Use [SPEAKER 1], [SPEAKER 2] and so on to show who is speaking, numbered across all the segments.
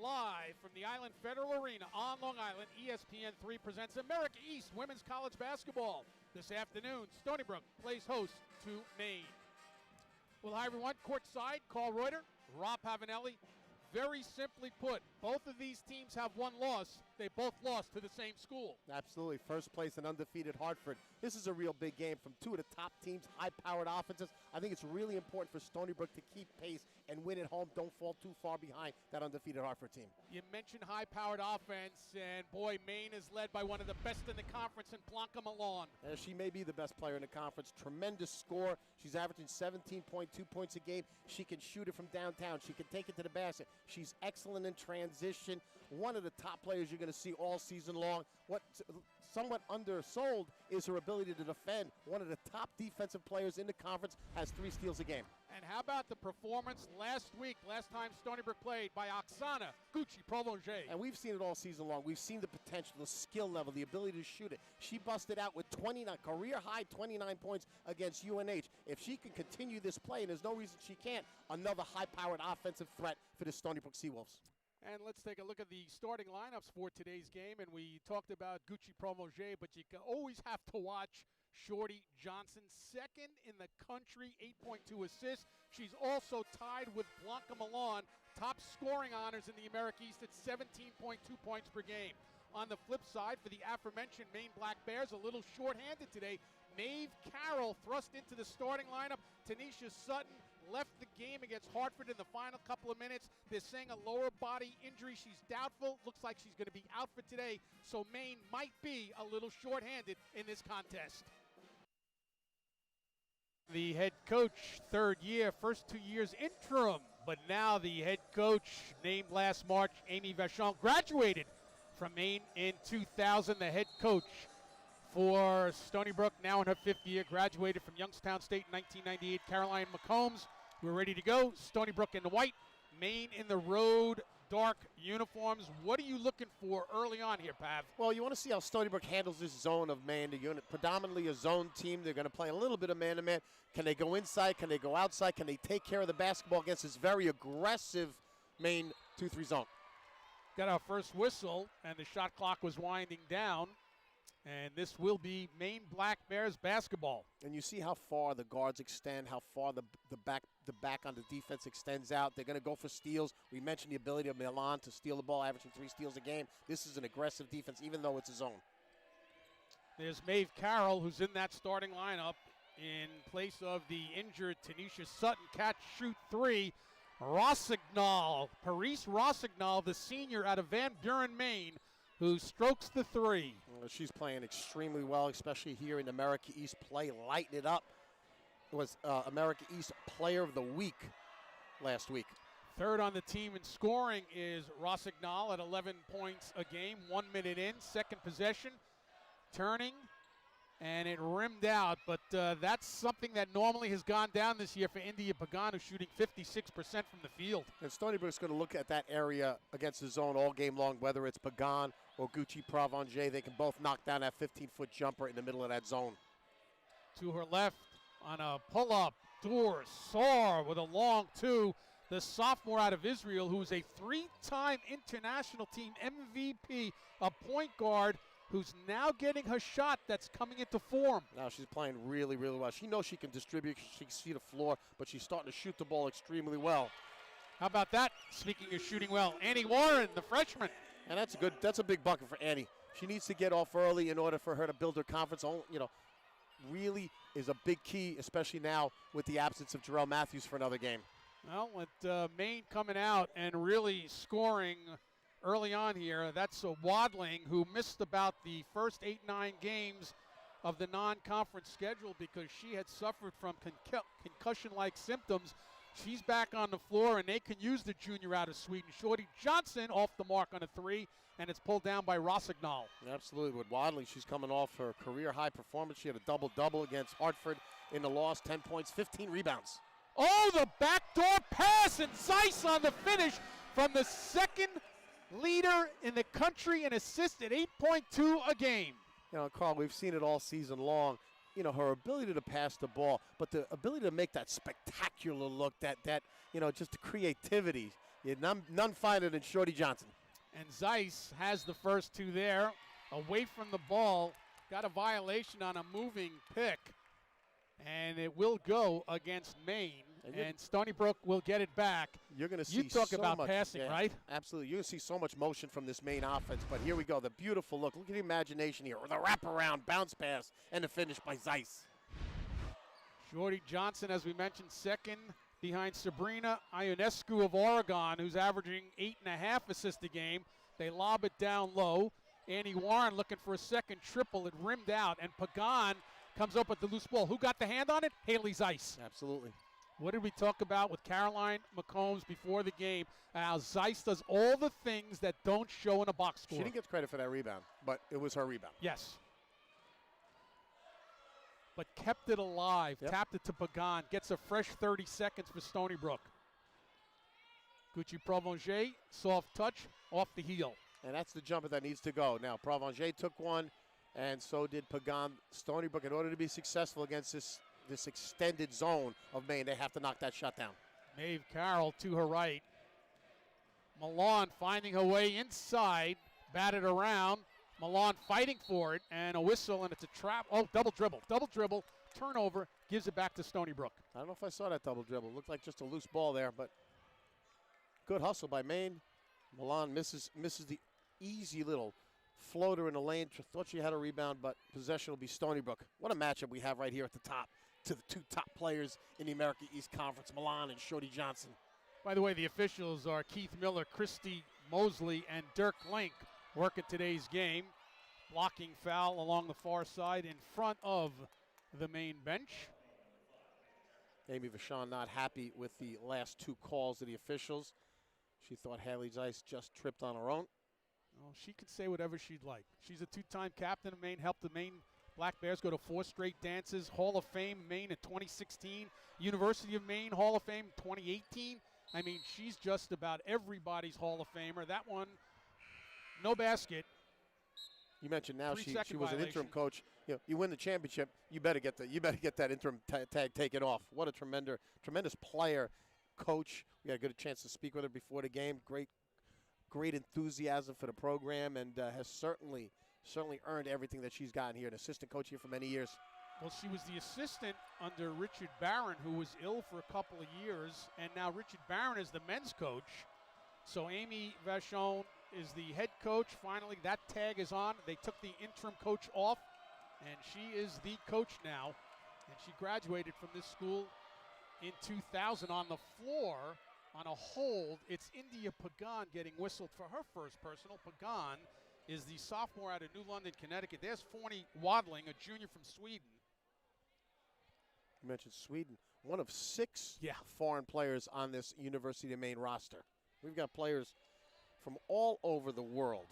[SPEAKER 1] live from the Island Federal Arena on Long Island. ESPN3 presents America East Women's College Basketball. This afternoon, Stony Brook plays host to Maine. Well, hi everyone. Courtside, Carl Reuter, Rob Pavanelli. Very simply put, both of these teams have one loss. They both lost to the same school.
[SPEAKER 2] Absolutely. First place and undefeated Hartford. This is a real big game from two of the top teams, high-powered offenses. I think it's really important for Stony Brook to keep pace and win at home. Don't fall too far behind that undefeated Hartford team.
[SPEAKER 1] You mentioned high-powered offense, and boy, Maine is led by one of the best in the conference in Blanca Malone.
[SPEAKER 2] She may be the best player in the conference. Tremendous score. She's averaging 17.2 points a game. She can shoot it from downtown. She can take it to the basket. She's excellent in transition. One of the top players you're going to see all season long. What's somewhat undersold is her ability to defend. One of the top defensive players in the conference, has 3 steals a game.
[SPEAKER 1] And how about the performance last week, last time Stony Brook played, by Oksana Gucci-Prolongé?
[SPEAKER 2] And we've seen it all season long. We've seen the potential, the skill level, the ability to shoot it. She busted out with 29, career-high 29 points against UNH. If she can continue this play, and there's no reason she can't, another high-powered offensive threat for the Stony Brook Seawolves.
[SPEAKER 1] And let's take a look at the starting lineups for today's game. And we talked about Gucci-Prolongé, but you always have to watch Shorty Johnson, second in the country, 8.2 assists. She's also tied with Blanca Malone, top scoring honors in the America East at 17.2 points per game. On the flip side, for the aforementioned Maine Black Bears, a little shorthanded today. Maeve Carroll thrust into the starting lineup. Tanisha Sutton left the game against Hartford in the final couple of minutes. They're saying a lower body injury. She's doubtful. Looks like she's going to be out for today. So Maine might be a little shorthanded in this contest. The head coach, third year, first 2 years interim, but now the head coach, named last March, Amy Vachon, graduated from Maine in 2000. The head coach for Stony Brook, now in her 5th year, graduated from Youngstown State in 1998. Caroline McCombs, we're ready to go. Stony Brook in the white, Maine in the road dark uniforms. What are you looking for early on here, Pav?
[SPEAKER 2] Well, you want to see how Stony Brook handles this zone of man to unit. Predominantly a zone team. They're going to play a little bit of man-to-man. Can they go inside? Can they go outside? Can they take care of the basketball against this very aggressive Maine 2-3 zone?
[SPEAKER 1] Got our first whistle, and the shot clock was winding down. And this will be Maine Black Bears basketball.
[SPEAKER 2] And you see how far the guards extend, how far the back on the defense extends out. They're going to go for steals. We mentioned the ability of Milan to steal the ball, averaging 3 steals a game. This is an aggressive defense, even though it's a zone.
[SPEAKER 1] There's Maeve Carroll, who's in that starting lineup in place of the injured Tanisha Sutton. Catch, shoot 3. Rossignol, Paris Rossignol, the senior out of Van Buren, Maine, who strokes the 3.
[SPEAKER 2] Well, she's playing extremely well, especially here in America East play, lighting it up. It was America East Player of the Week last week.
[SPEAKER 1] Third on the team in scoring is Rossignol at 11 points a game, 1 minute in. Second possession, turning, and it rimmed out. But that's something that normally has gone down this year for India Pagano, shooting 56% from the field.
[SPEAKER 2] And Stony Brook's going to look at that area against the zone all game long, whether it's Pagan or Gucci-Prolongé. They can both knock down that 15-foot jumper in the middle of that zone.
[SPEAKER 1] To her left on a pull-up, Dur Sar with a long 2. The sophomore out of Israel, who is a 3-time international team MVP, a point guard, who's now getting her shot that's coming into form.
[SPEAKER 2] Now she's playing really, really well. She knows she can distribute, she can see the floor, but she's starting to shoot the ball extremely well.
[SPEAKER 1] How about that? Speaking of shooting well, Annie Warren, the freshman.
[SPEAKER 2] And that's a big bucket for Annie. She needs to get off early in order for her to build her confidence. Really is a big key, especially now with the absence of Jarrell Matthews for another game.
[SPEAKER 1] Well, with Maine coming out and really scoring early on here, that's Wadling, who missed about the first 8-9 games of the non-conference schedule because she had suffered from concussion-like symptoms. She's back on the floor, and they can use the junior out of Sweden. Shorty Johnson off the mark on a 3, and it's pulled down by Rossignol.
[SPEAKER 2] Absolutely. With Wadling, she's coming off her career-high performance. She had a double-double against Hartford in the loss, 10 points, 15 rebounds.
[SPEAKER 1] Oh, the backdoor pass, and Zeiss on the finish from the second leader in the country in assists at 8.2 a game.
[SPEAKER 2] Carl, we've seen it all season long. Her ability to pass the ball, but the ability to make that spectacular look, that just the creativity. Yeah, none finer than Shorty Johnson.
[SPEAKER 1] And Zeiss has the first two there. Away from the ball, got a violation on a moving pick. And it will go against Maine. And Stony Brook will get it back.
[SPEAKER 2] You're going to see
[SPEAKER 1] you talk
[SPEAKER 2] so
[SPEAKER 1] about
[SPEAKER 2] much,
[SPEAKER 1] passing,
[SPEAKER 2] yeah,
[SPEAKER 1] right?
[SPEAKER 2] Absolutely. You're going to see so much motion from this Maine offense. But here we go. The beautiful look. Look at the imagination here. The wraparound, bounce pass, and the finish by Zeiss.
[SPEAKER 1] Shorty Johnson, as we mentioned, second behind Sabrina Ionescu of Oregon, who's averaging 8.5 assists a game. They lob it down low. Annie Warren looking for a second triple. It rimmed out, and Pagan comes up with the loose ball. Who got the hand on it? Haley Zeiss.
[SPEAKER 2] Absolutely.
[SPEAKER 1] What did we talk about with Caroline McCombs before the game? How Zeiss does all the things that don't show in a box score.
[SPEAKER 2] She didn't get credit for that rebound, but it was her rebound.
[SPEAKER 1] Yes. But kept it alive, tapped it to Pagan, gets a fresh 30 seconds for Stony Brook. Gucci Provencher, soft touch, off the heel.
[SPEAKER 2] And that's the jumper that needs to go. Now, Provencher took one, and so did Pagan. Stony Brook, in order to be successful against this extended zone of Maine, they have to knock that shot down.
[SPEAKER 1] Maeve Carroll to her right. Milan finding her way inside, batted around. Milan fighting for it, and a whistle, and it's a trap. Oh, double dribble, turnover, gives it back to Stony Brook.
[SPEAKER 2] I don't know if I saw that double dribble. Looked like just a loose ball there, but good hustle by Maine. Milan misses the easy little floater in the lane. Thought she had a rebound, but possession will be Stony Brook. What a matchup we have right here at the top to the two top players in the America East Conference, Milan and Shorty Johnson.
[SPEAKER 1] By the way, the officials are Keith Miller, Christy Mosley, and Dirk Link working today's game. Blocking foul along the far side in front of the main bench.
[SPEAKER 2] Amy Vachon not happy with the last two calls of the officials. She thought Haley Zeiss just tripped on her own.
[SPEAKER 1] Well, she could say whatever she'd like. She's a two-time captain of Maine, helped the Maine Black Bears go to 4 straight dances. Hall of Fame, Maine in 2016. University of Maine, Hall of Fame 2018. I mean, she's just about everybody's Hall of Famer. That one, no basket.
[SPEAKER 2] You mentioned now she was
[SPEAKER 1] violation.
[SPEAKER 2] an interim coach. You win the championship, you better get that interim tag taken off. What a tremendous player, coach. We had a good chance to speak with her before the game. Great enthusiasm for the program, and has certainly earned everything that she's gotten here. An assistant coach here for many years.
[SPEAKER 1] Well, she was the assistant under Richard Barron, who was ill for a couple of years, and now Richard Barron is the men's coach. So Amy Vachon is the head coach. Finally, that tag is on. They took the interim coach off, and she is the coach now. And she graduated from this school in 2000. On the floor, on a hold, it's India Pagan getting whistled for her first personal. Pagan is the sophomore out of New London, Connecticut. There's Fanny Wadling, a junior from Sweden.
[SPEAKER 2] You mentioned Sweden. One of 6 foreign players on this University of Maine roster. We've got players from all over the world.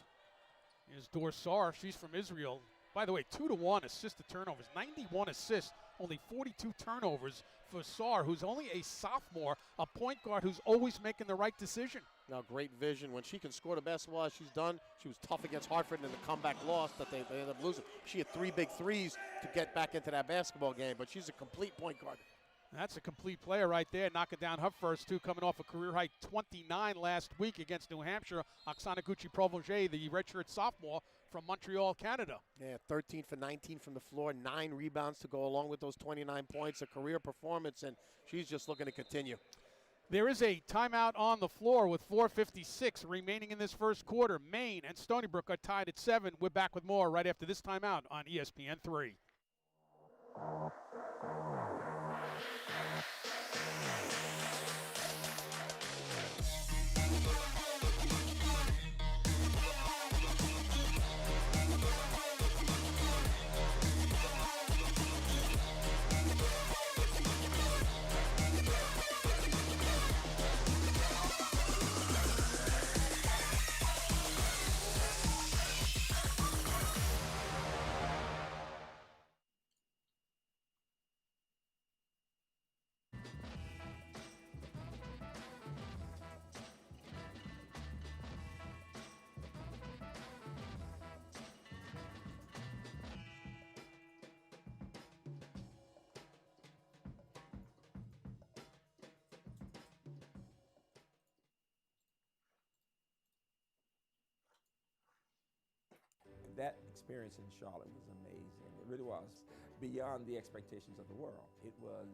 [SPEAKER 1] Here's Dorsar. She's from Israel. By the way, 2-to-1 assist to turnovers. 91 assists, only 42 turnovers for Sar, who's only a sophomore, a point guard who's always making the right decision.
[SPEAKER 2] Now, great vision. When she can score the basketball as she's done, she was tough against Hartford in the comeback loss that they ended up losing. She had 3 big threes to get back into that basketball game, but she's a complete point guard.
[SPEAKER 1] That's a complete player right there, knocking down her first 2, coming off a career-high 29 last week against New Hampshire. Oksana Gucci-Provencher, the redshirt sophomore from Montreal, Canada.
[SPEAKER 2] Yeah, 13 for 19 from the floor, 9 rebounds to go along with those 29 points, a career performance, and she's just looking to continue.
[SPEAKER 1] There is a timeout on the floor with 4:56 remaining in this first quarter. Maine and Stony Brook are tied at 7. We're back with more right after this timeout on ESPN3.
[SPEAKER 3] that experience in Charlotte was amazing. It really was beyond the expectations of the world. It was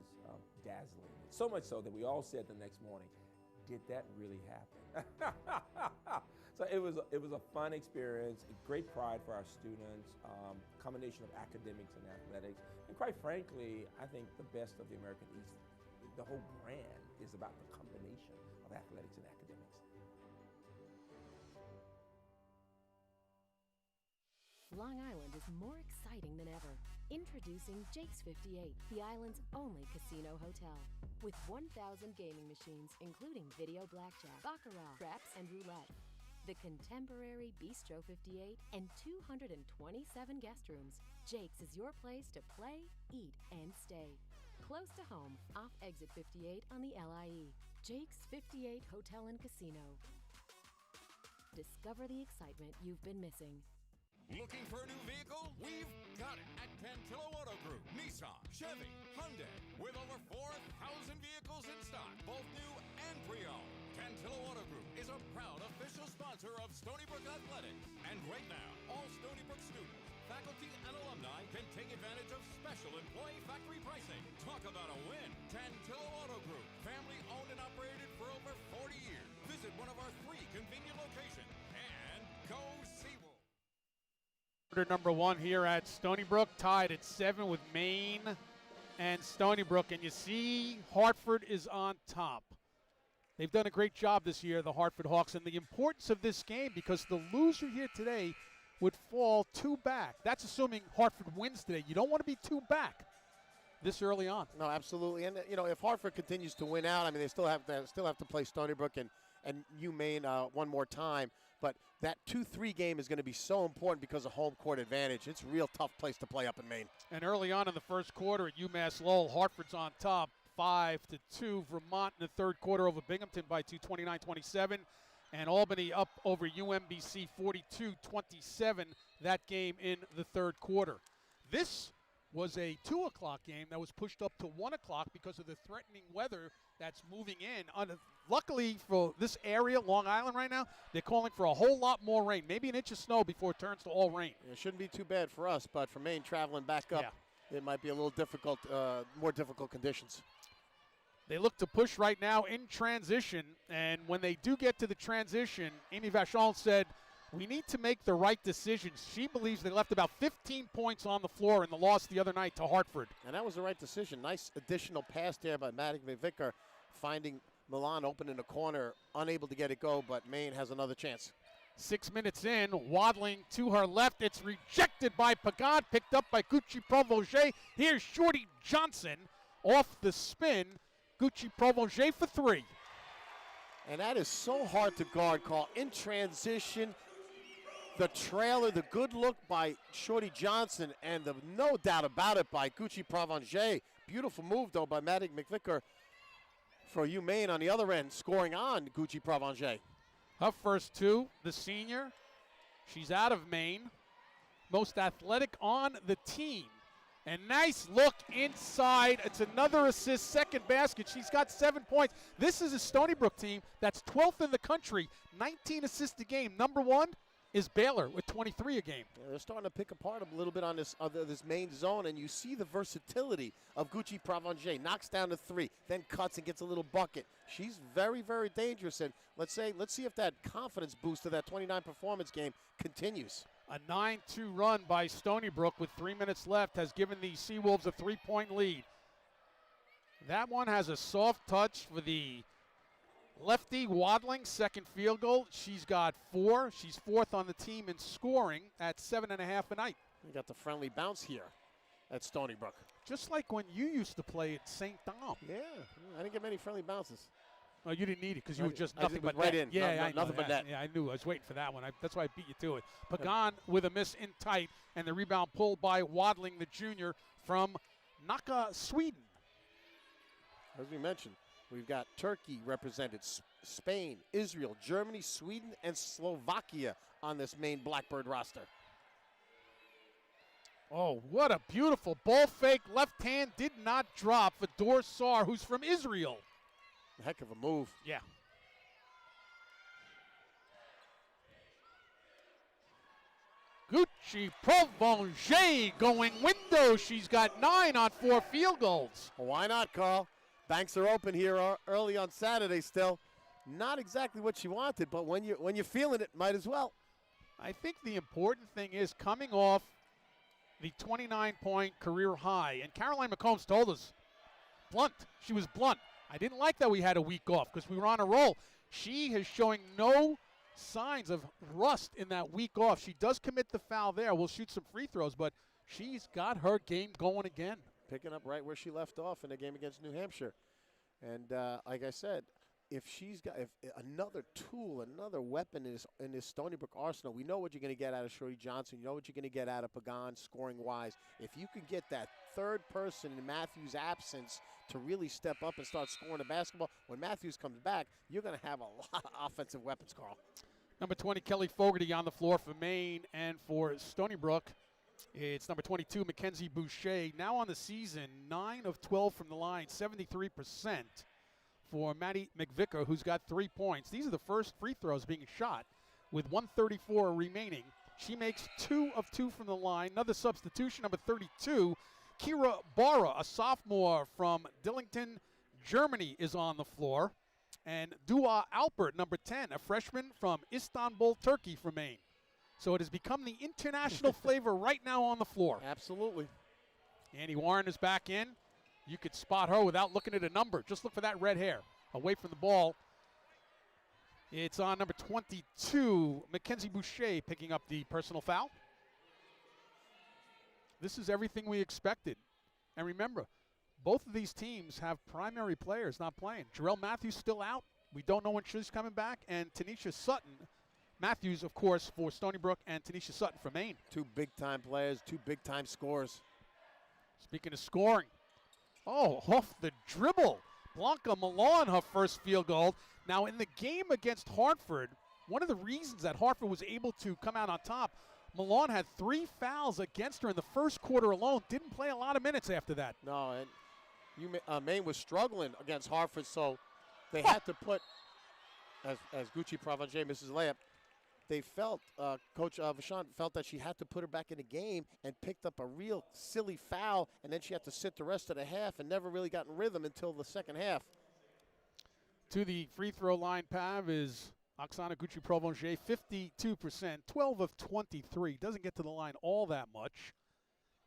[SPEAKER 3] dazzling. So much so that we all said the next morning, did that really happen? So it was a fun experience, a great pride for our students, combination of academics and athletics, and quite frankly, I think the best of the American East, the whole brand is about the combination of athletics and academics.
[SPEAKER 4] Long Island is more exciting than ever. Introducing Jake's 58, the island's only casino hotel. With 1,000 gaming machines, including video blackjack, baccarat, craps, and roulette. The contemporary Bistro 58 and 227 guest rooms. Jake's is your place to play, eat, and stay. Close to home, off exit 58 on the LIE. Jake's 58 Hotel and Casino. Discover the excitement you've been missing.
[SPEAKER 5] Looking for a new vehicle? We've got it at Cantillo Auto Group. Nissan, Chevy, Hyundai, with over 4,000 vehicles in stock, both new and pre-owned. Cantillo Auto Group is a proud official sponsor of Stony Brook Athletics. And right now, all Stony Brook students, faculty, and alumni can take advantage of special employee factory pricing. Talk about a win. Cantillo Auto Group, family owned and operated for over 40 years. Visit one of our 3 convenient locations and go Seawolves.
[SPEAKER 1] Number 1 here at Stony Brook, tied at 7 with Maine and Stony Brook. And you see Hartford is on top. They've done a great job this year, the Hartford Hawks, and the importance of this game because the loser here today would fall 2 back. That's assuming Hartford wins today. You don't want to be 2 back this early on.
[SPEAKER 2] No, absolutely. And, you know, if Hartford continues to win out, I mean, they still have to play Stony Brook and UMaine one more time. But that 2-3 game is going to be so important because of home court advantage. It's a real tough place to play up in Maine.
[SPEAKER 1] And early on in the first quarter at UMass Lowell, Hartford's on top, 5-2. Vermont in the third quarter over Binghamton by 29-27. And Albany up over UMBC 42-27, that game in the third quarter. This was a 2 o'clock game that was pushed up to 1 o'clock because of the threatening weather that's moving in. Luckily for this area, Long Island right now, they're calling for a whole lot more rain, maybe an inch of snow before it turns to all rain.
[SPEAKER 2] It shouldn't be too bad for us, but for Maine traveling back up, It might be a little difficult, more difficult conditions.
[SPEAKER 1] They look to push right now in transition, and when they do get to the transition, Amy Vachon said, we need to make the right decisions. She believes they left about 15 points on the floor in the loss the other night to Hartford.
[SPEAKER 2] And that was the right decision. Nice additional pass there by Maddie McVicker, finding Milan open in the corner, unable to get it go, but Maine has another chance.
[SPEAKER 1] 6 minutes in, Wadling to her left. It's rejected by Pagan, picked up by Gucci Provoje. Here's Shorty Johnson off the spin. Gucci Provoje for 3.
[SPEAKER 2] And that is so hard to guard, Carl. In transition, the trailer, the good look by Shorty Johnson, and the no doubt about it by Gucci Provoje. Beautiful move, though, by Maddie McVicker for UMaine on the other end, scoring on Gucci Provoje.
[SPEAKER 1] Her first 2, the senior. She's out of Maine. Most athletic on the team. And nice look inside. It's another assist, second basket. She's got 7 points. This is a Stony Brook team that's 12th in the country, 19 assists a game. Number 1 is Baylor with 23 a game.
[SPEAKER 2] Yeah, they're starting to pick apart a little bit on this main zone, and you see the versatility of Gucci Provoje. Knocks down to 3, then cuts and gets a little bucket. She's very, very dangerous, and let's see if that confidence boost of that 29 performance game continues.
[SPEAKER 1] A 9-2 run by Stony Brook with 3 minutes left has given the Seawolves a 3-point lead. That one has a soft touch for the lefty Wadling, second field goal. She's got 4. She's 4th on the team in scoring at 7.5 a night.
[SPEAKER 2] We got the friendly bounce here at Stony Brook.
[SPEAKER 1] Just like when you used to play at St. Dom.
[SPEAKER 2] Yeah, I didn't get many friendly bounces.
[SPEAKER 1] Oh, you didn't need it because you were just
[SPEAKER 2] I
[SPEAKER 1] nothing but
[SPEAKER 2] right
[SPEAKER 1] net.
[SPEAKER 2] in.
[SPEAKER 1] Yeah,
[SPEAKER 2] nothing but net.
[SPEAKER 1] Yeah, I knew. I was waiting for that one. That's why I beat you to it. Pagan with a miss in tight, and the rebound pulled by Wadling, the junior, from Nacka, Sweden.
[SPEAKER 2] As we mentioned, we've got Turkey represented, Spain, Israel, Germany, Sweden, and Slovakia on this main Blackbird roster.
[SPEAKER 1] Oh, what a beautiful ball fake. Left hand did not drop for Dorsar, who's from Israel.
[SPEAKER 2] Heck of a move.
[SPEAKER 1] Yeah. Gucci Provencher going window. She's got 9 on 4 field goals.
[SPEAKER 2] Well, why not, Carl? Banks are open here early on Saturday still. Not exactly what she wanted, but when you're feeling it, might as well.
[SPEAKER 1] I think the important thing is coming off the 29-point career high, and Caroline McCombs told us, blunt. She was blunt. I didn't like that we had a week off because we were on a roll. She is showing no signs of rust in that week off. She does commit the foul there. We'll shoot some free throws, but she's got her game going again.
[SPEAKER 2] Picking up right where she left off in the game against New Hampshire. And like I said, if another tool, another weapon in this Stony Brook arsenal, we know what you're going to get out of Shorty Johnson. You know what you're going to get out of Pagan scoring-wise. If you can get that third person in Matthews' absence to really step up and start scoring the basketball, when Matthews comes back, you're going to have a lot of offensive weapons, Carl.
[SPEAKER 1] Number 20, Kelly Fogarty on the floor for Maine, and for Stony Brook, it's number 22, Mackenzie Boucher. Now on the season, 9 of 12 from the line, 73% for Maddie McVicker, who's got 3 points. These are the first free throws being shot with 1:34 remaining. She makes 2 of 2 from the line. Another substitution, number 32, Kira Barra, a sophomore from Dillington, Germany, is on the floor. And Dua Alpert, number 10, a freshman from Istanbul, Turkey, for Maine. So it has become the international flavor right now on the floor.
[SPEAKER 2] Absolutely.
[SPEAKER 1] Annie Warren is back in. You could spot her without looking at a number. Just look for that red hair. Away from the ball. It's on number 22, Mackenzie Boucher, picking up the personal foul. This is everything we expected. And remember, both of these teams have primary players not playing. Jarrell Matthews still out. We don't know when she's coming back. And Tanisha Sutton, Matthews, of course, for Stony Brook, and Tanisha Sutton for Maine.
[SPEAKER 2] 2 big-time players, 2 big-time scores.
[SPEAKER 1] Speaking of scoring, off the dribble, Blanca Milan, her first field goal. Now, in the game against Hartford, one of the reasons that Hartford was able to come out on top, Milan had 3 fouls against her in the first quarter alone. Didn't play a lot of minutes after that.
[SPEAKER 2] No, and Maine was struggling against Hartford, so they had to put, as Gucci Provencher misses layup, they felt, Coach Vachon felt that she had to put her back in the game and picked up a real silly foul, and then she had to sit the rest of the half and never really got in rhythm until the second half.
[SPEAKER 1] To the free throw line, Pav, is Oksana Gucci Provencher, 52%, 12 of 23. Doesn't get to the line all that much.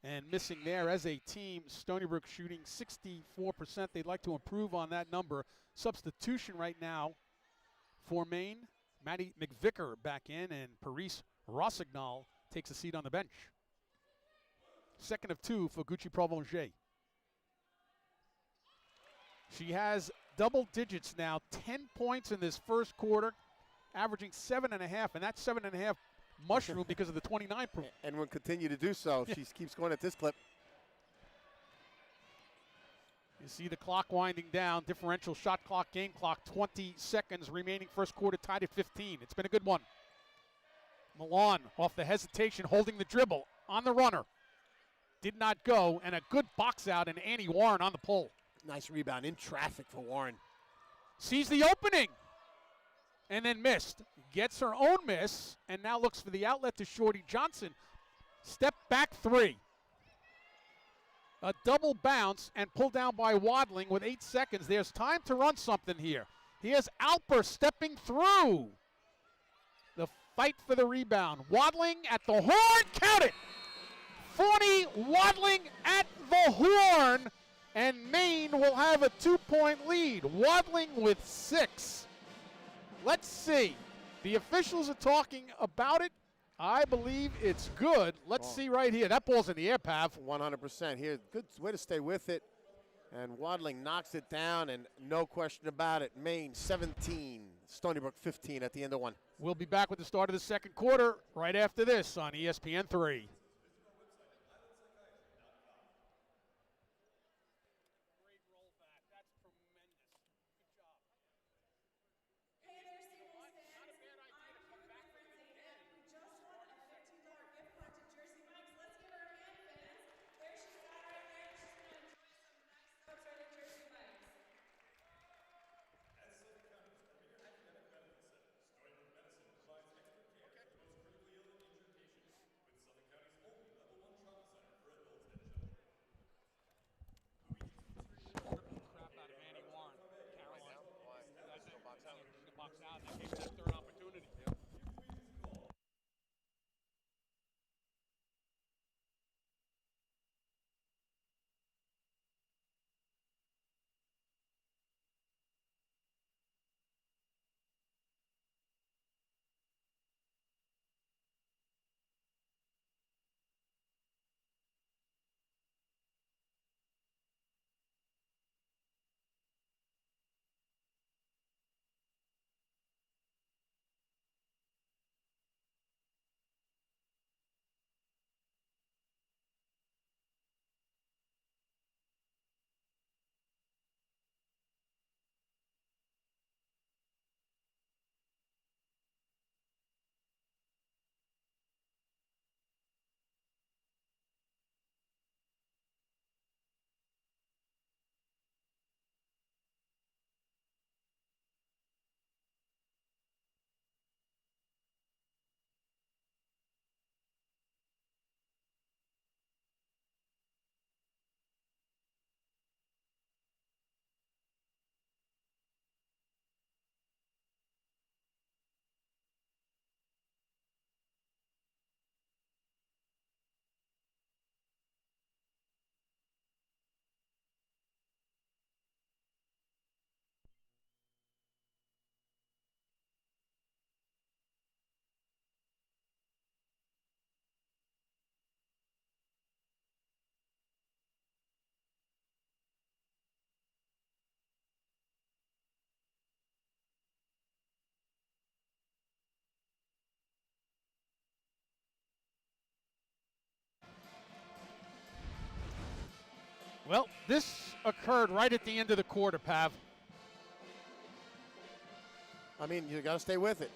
[SPEAKER 1] And missing there as a team, Stony Brook shooting 64%. They'd like to improve on that number. Substitution right now for Maine. Maddie McVicker back in, and Paris Rossignol takes a seat on the bench. Second of 2 for Gucci Provencher. She has double digits now, 10 points in this first quarter, averaging 7.5, and that's 7.5 mushroom because of the 29.
[SPEAKER 2] And will continue to do so. She keeps going at this clip.
[SPEAKER 1] You see the clock winding down, differential shot clock, game clock, 20 seconds remaining, first quarter tied at 15. It's been a good one. Milan off the hesitation, holding the dribble on the runner. Did not go, and a good box out, and Annie Warren on the pull.
[SPEAKER 2] Nice rebound in traffic for Warren.
[SPEAKER 1] Sees the opening, and then missed. Gets her own miss, and now looks for the outlet to Shorty Johnson. Step back 3. A double bounce and pulled down by Wadling with 8 seconds. There's time to run something here. Here's Alper stepping through. The fight for the rebound. Wadling at the horn. Count it. 40 Wadling at the horn. And Maine will have a 2-point lead. Wadling with 6. Let's see. The officials are talking about it. I believe it's good. Let's see right here. That ball's in the air, Pav.
[SPEAKER 2] 100% here. Good way to stay with it. And Wadling knocks it down, and no question about it. Maine 17, Stony Brook 15 at the end of 1.
[SPEAKER 1] We'll be back with the start of the second quarter right after this on ESPN3. Well, this occurred right at the end of the quarter, Pav.
[SPEAKER 2] I mean, you got to stay with it.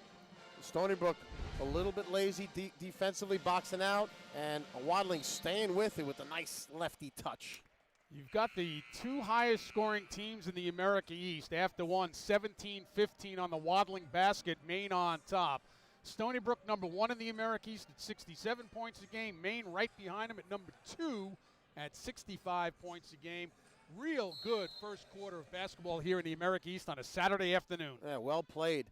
[SPEAKER 2] Stony Brook a little bit lazy defensively, boxing out, and Wadling staying with it with a nice lefty touch.
[SPEAKER 1] You've got the two highest scoring teams in the America East. After one, 17-15 on the Wadling basket, Maine on top. Stony Brook number 1 in the America East at 67 points a game. Maine right behind them at number 2 at 65 points a game. Real good first quarter of basketball here in the America East on a Saturday afternoon.
[SPEAKER 2] Yeah, well played.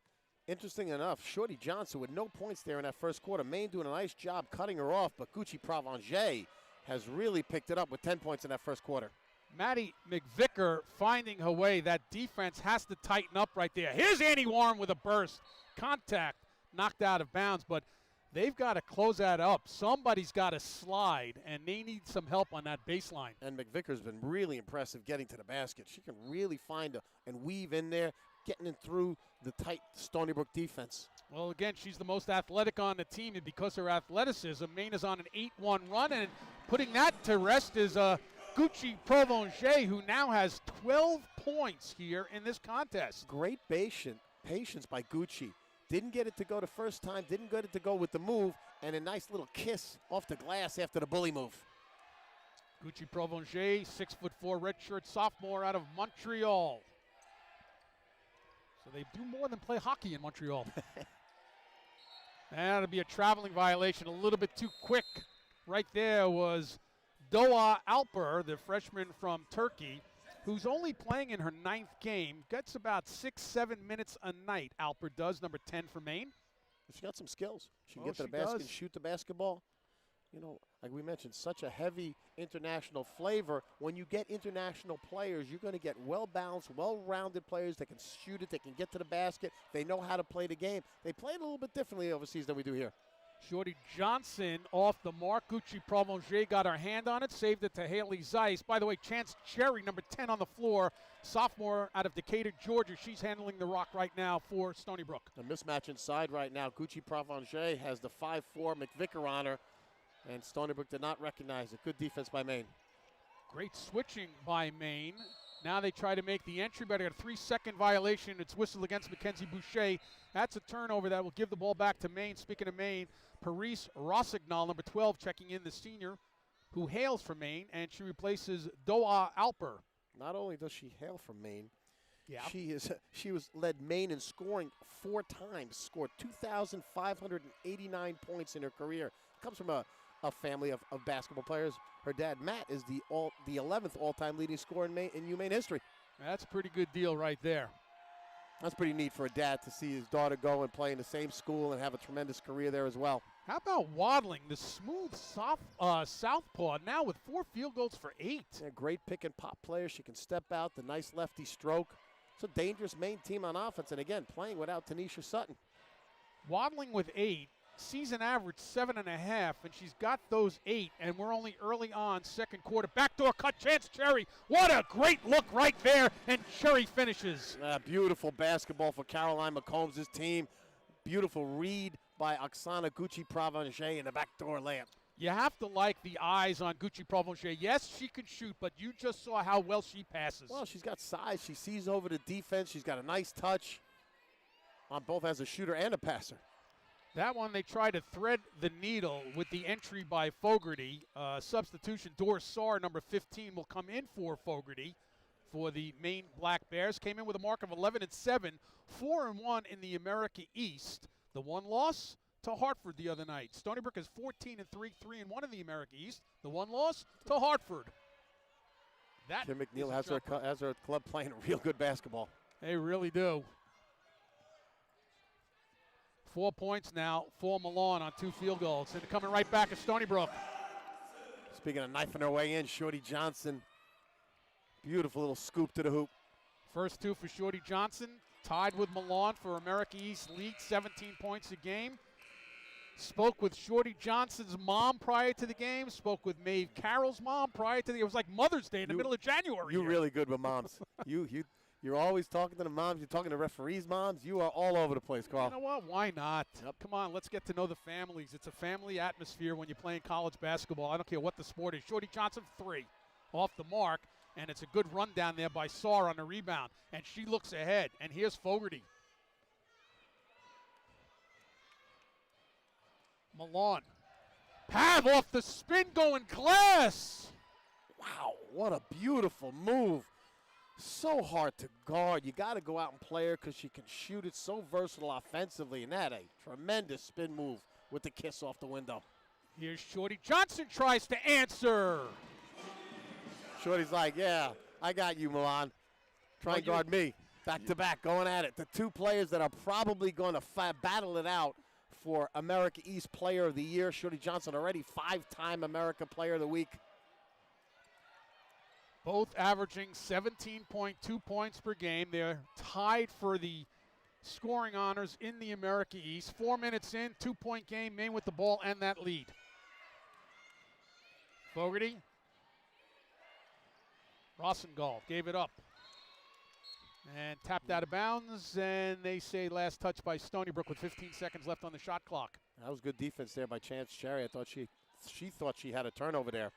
[SPEAKER 2] Interesting enough, Shorty Johnson with no points there in that first quarter. Maine doing a nice job cutting her off, but Gucci Provencher has really picked it up with 10 points in that first quarter.
[SPEAKER 1] Maddie McVicker finding her way. That defense has to tighten up right there. Here's Annie Warren with a burst. Contact, knocked out of bounds, but they've got to close that up. Somebody's got to slide, and they need some help on that baseline.
[SPEAKER 2] And McVicker's been really impressive getting to the basket. She can really find and weave in there, getting in through the tight Stony Brook defense.
[SPEAKER 1] Well, again, she's the most athletic on the team, and because of her athleticism, Maine is on an 8-1 run, and putting that to rest is Gucci Provencher, who now has 12 points here in this contest.
[SPEAKER 2] Great patience by Gucci. Didn't get it to go the first time, didn't get it to go with the move, and a nice little kiss off the glass after the bully move.
[SPEAKER 1] Gucci Provencher, 6'4" redshirt sophomore out of Montreal. So they do more than play hockey in Montreal. That'll be a traveling violation, a little bit too quick. Right there was Doğa Alper, the freshman from Turkey, who's only playing in her 9th game. Gets about 6-7 minutes a night, Alper does, number 10 for Maine.
[SPEAKER 2] She's got some skills. She can get to the basket and shoot the basketball. You know, like we mentioned, such a heavy international flavor. When you get international players, you're going to get well-balanced, well-rounded players that can shoot it, they can get to the basket, they know how to play the game. They play it a little bit differently overseas than we do here.
[SPEAKER 1] Shorty Johnson off the mark. Gucci Provencher got her hand on it, saved it to Haley Zeiss. By the way, Chance Cherry, number 10 on the floor, sophomore out of Decatur, Georgia. She's handling the rock right now for Stony Brook.
[SPEAKER 2] A mismatch inside right now. Gucci Provencher has the 5'4" McVicker on her, and Stony Brook did not recognize it. Good defense by Maine.
[SPEAKER 1] Great switching by Maine. Now they try to make the entry, but a 3-second violation. It's whistled against Mackenzie Boucher. That's a turnover that will give the ball back to Maine. Speaking of Maine, Paris Rossignol, number 12, checking in, the senior, who hails from Maine, and she replaces Doğa Alper.
[SPEAKER 2] Not only does she hail from Maine,
[SPEAKER 1] yeah,
[SPEAKER 2] she was led Maine in scoring 4 times, scored 2,589 points in her career. Comes from a family of basketball players. Her dad, Matt, is the 11th all-time leading scorer in UMaine history.
[SPEAKER 1] That's a pretty good deal right there.
[SPEAKER 2] That's pretty neat for a dad to see his daughter go and play in the same school and have a tremendous career there as well.
[SPEAKER 1] How about Wadling, the smooth southpaw, now with 4 field goals for 8.
[SPEAKER 2] Yeah, great pick and pop player. She can step out, the nice lefty stroke. It's a dangerous Maine team on offense, and again, playing without Tanisha Sutton.
[SPEAKER 1] Wadling with 8. Season average 7.5, and she's got those 8, and we're only early on, second quarter. Backdoor cut, Chance Cherry. What a great look right there, and Cherry finishes.
[SPEAKER 2] Beautiful basketball for Caroline McCombs' team. Beautiful read by Oksana Gucci Provencher in the backdoor layup.
[SPEAKER 1] You have to like the eyes on Gucci Provencher. Yes, she can shoot, but you just saw how well she passes.
[SPEAKER 2] Well, she's got size. She sees over the defense. She's got a nice touch on both as a shooter and a passer.
[SPEAKER 1] That one, they try to thread the needle with the entry by Fogarty. Substitution, Doris Saar, number 15, will come in for Fogarty for the Maine Black Bears. Came in with a mark of 11-7, 4-1 in the America East. The one loss to Hartford the other night. Stony Brook is 14-3, 3-1 in the America East. The one loss to Hartford. That
[SPEAKER 2] Kim McNeil has her club playing real good basketball.
[SPEAKER 1] They really do. 4 points now for Milan on 2 field goals. And coming right back at Stony Brook.
[SPEAKER 2] Speaking of knifing her way in, Shorty Johnson. Beautiful little scoop to the hoop.
[SPEAKER 1] First 2 for Shorty Johnson. Tied with Milan for America East League, 17 points a game. Spoke with Shorty Johnson's mom prior to the game. Spoke with Maeve Carroll's mom prior to the game. It was like Mother's Day in the middle of January.
[SPEAKER 2] You're really good with moms. You're always talking to the moms. You're talking to referees' moms. You are all over the place, Carl.
[SPEAKER 1] You know what? Why not? Yep. Come on, let's get to know the families. It's a family atmosphere when you're playing college basketball. I don't care what the sport is. Shorty Johnson, 3. off the mark, and it's a good run down there by Saar on the rebound. And she looks ahead, and here's Fogarty. Milan. Pav off the spin going glass.
[SPEAKER 2] Wow, what a beautiful move. So hard to guard. You got to go out and play her because she can shoot it so versatile offensively. And that a tremendous spin move with the kiss off the window.
[SPEAKER 1] Here's Shorty Johnson tries to answer.
[SPEAKER 2] Shorty's like, yeah, I got you, Milan. Try and guard me. Back to back, going at it. The two players that are probably going to battle it out for America East Player of the Year. Shorty Johnson, already 5-time America Player of the Week.
[SPEAKER 1] Both averaging 17.2 points per game. They're tied for the scoring honors in the America East. 4 minutes in, 2-point game, Maine with the ball and that lead. Fogarty. Rosendahl gave it up. And tapped out of bounds, and they say last touch by Stony Brook with 15 seconds left on the shot clock.
[SPEAKER 2] That was good defense there by Chance Cherry. I thought she thought she had a turnover there.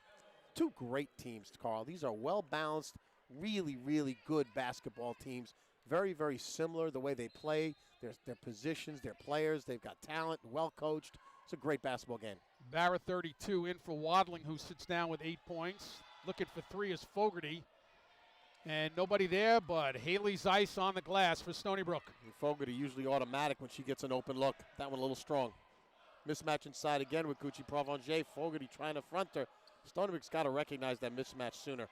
[SPEAKER 2] Two great teams, Carl. These are well-balanced, really, really good basketball teams. Very, very similar the way they play, their positions, their players. They've got talent, well-coached. It's a great basketball game.
[SPEAKER 1] Barrett 32 in for Wadling, who sits down with 8 points. Looking for 3 is Fogarty. And nobody there but Haley Zeiss on the glass for Stony Brook.
[SPEAKER 2] And Fogarty usually automatic when she gets an open look. That one a little strong. Mismatch inside again with Gucci Provencher. Fogarty trying to front her. Stony Brook's got to recognize that mismatch sooner.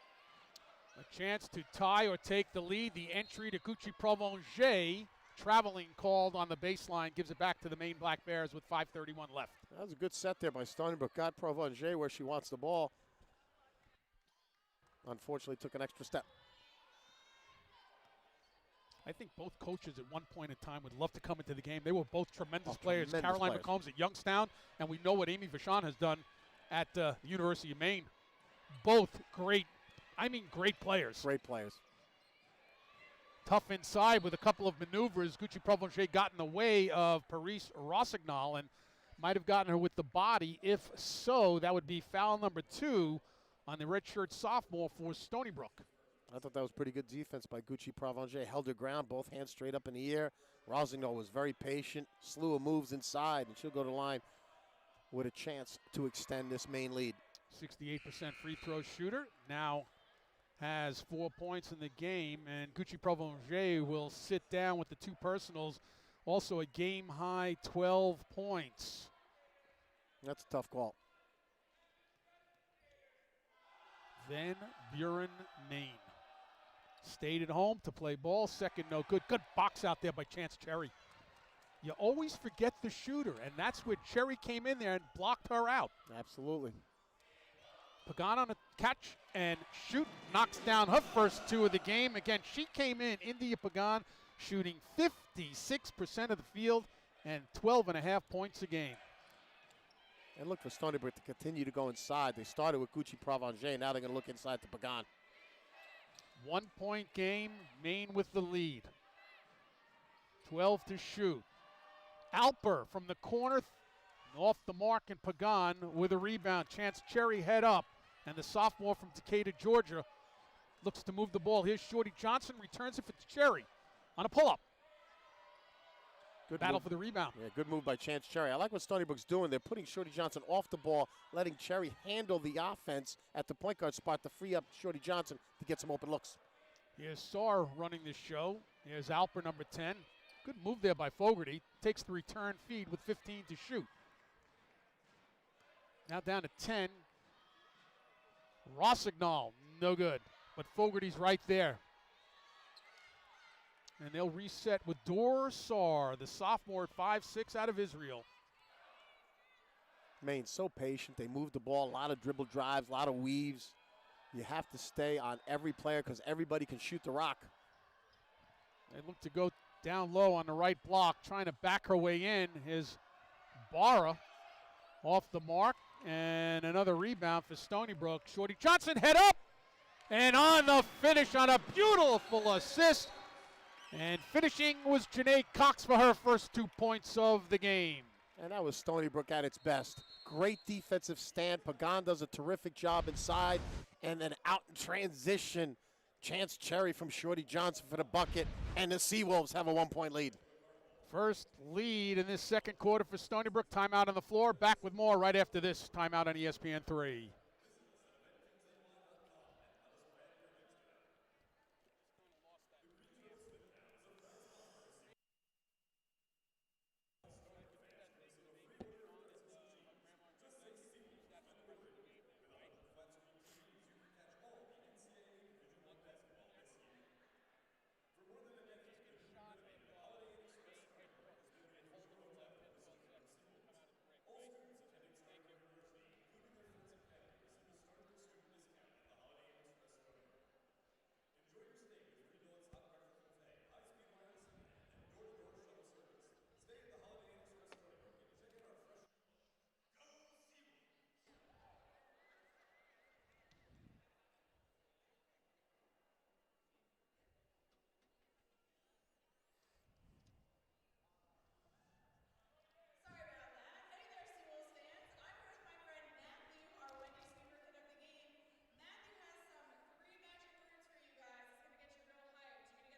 [SPEAKER 1] A chance to tie or take the lead. The entry to Gucci Provencher. Traveling called on the baseline. Gives it back to the Maine Black Bears with 5:31 left.
[SPEAKER 2] That was a good set there by Stony Brook. Got Provencher where she wants the ball. Unfortunately took an extra step.
[SPEAKER 1] I think both coaches at one point in time would love to come into the game. They were both tremendous players. Caroline McCombs at Youngstown, and we know what Amy Vachon has done at the University of Maine. Both great players.
[SPEAKER 2] Great players.
[SPEAKER 1] Tough inside with a couple of maneuvers. Gucci Provencher got in the way of Paris Rossignol and might have gotten her with the body. If so, that would be foul number 2 on the redshirt sophomore for Stony Brook.
[SPEAKER 2] I thought that was pretty good defense by Gucci Provencher. Held her ground, both hands straight up in the air. Rossignol was very patient, slew of moves inside, and she'll go to the line with a chance to extend this Maine lead.
[SPEAKER 1] 68% free throw shooter. Now has 4 points in the game, and Gucci Provencher will sit down with the 2 personals. Also a game-high 12 points.
[SPEAKER 2] That's a tough call.
[SPEAKER 1] Van Buren, Maine. Stayed at home to play ball. Second, no good. Good box out there by Chance Cherry. You always forget the shooter, and that's where Cherry came in there and blocked her out.
[SPEAKER 2] Absolutely.
[SPEAKER 1] Pagan on a catch and shoot. Knocks down her first 2 of the game. Again, she came in, India Pagan, shooting 56% of the field and 12.5 points a game.
[SPEAKER 2] And look for Stony Brook to continue to go inside. They started with Gucci Provencher. Now they're going to look inside to Pagan.
[SPEAKER 1] 1-point game, Maine with the lead. 12 to shoot. Alper from the corner, off the mark, and Pagan with a rebound. Chance Cherry head up, and the sophomore from Decatur, Georgia, looks to move the ball. Here's Shorty Johnson, returns it for Cherry on a pull-up. Good battle for the rebound.
[SPEAKER 2] Yeah, good move by Chance Cherry. I like what Stony Brook's doing. They're putting Shorty Johnson off the ball, letting Cherry handle the offense at the point guard spot to free up Shorty Johnson to get some open looks.
[SPEAKER 1] Here's Saar running this show. Here's Alper, number 10. Good move there by Fogarty. Takes the return feed with 15 to shoot. Now down to 10. Rossignol, no good. But Fogarty's right there. And they'll reset with Dor Saar, the sophomore at 5'6" out of Israel.
[SPEAKER 2] Maine so patient. They move the ball, a lot of dribble drives, a lot of weaves. You have to stay on every player because everybody can shoot the rock.
[SPEAKER 1] They look to go down low on the right block, trying to back her way in. Is Barra off the mark, and another rebound for Stony Brook. Shorty Johnson head up, and on the finish on a beautiful assist. And finishing was Janae Cox for her first 2 points of the game.
[SPEAKER 2] And that was Stony Brook at its best. Great defensive stand. Pagan does a terrific job inside. And then out in transition, Chance Cherry from Shorty Johnson for the bucket. And the Seawolves have a 1-point lead.
[SPEAKER 1] First lead in this second quarter for Stony Brook. Timeout on the floor. Back with more right after this timeout on ESPN3.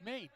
[SPEAKER 1] Made.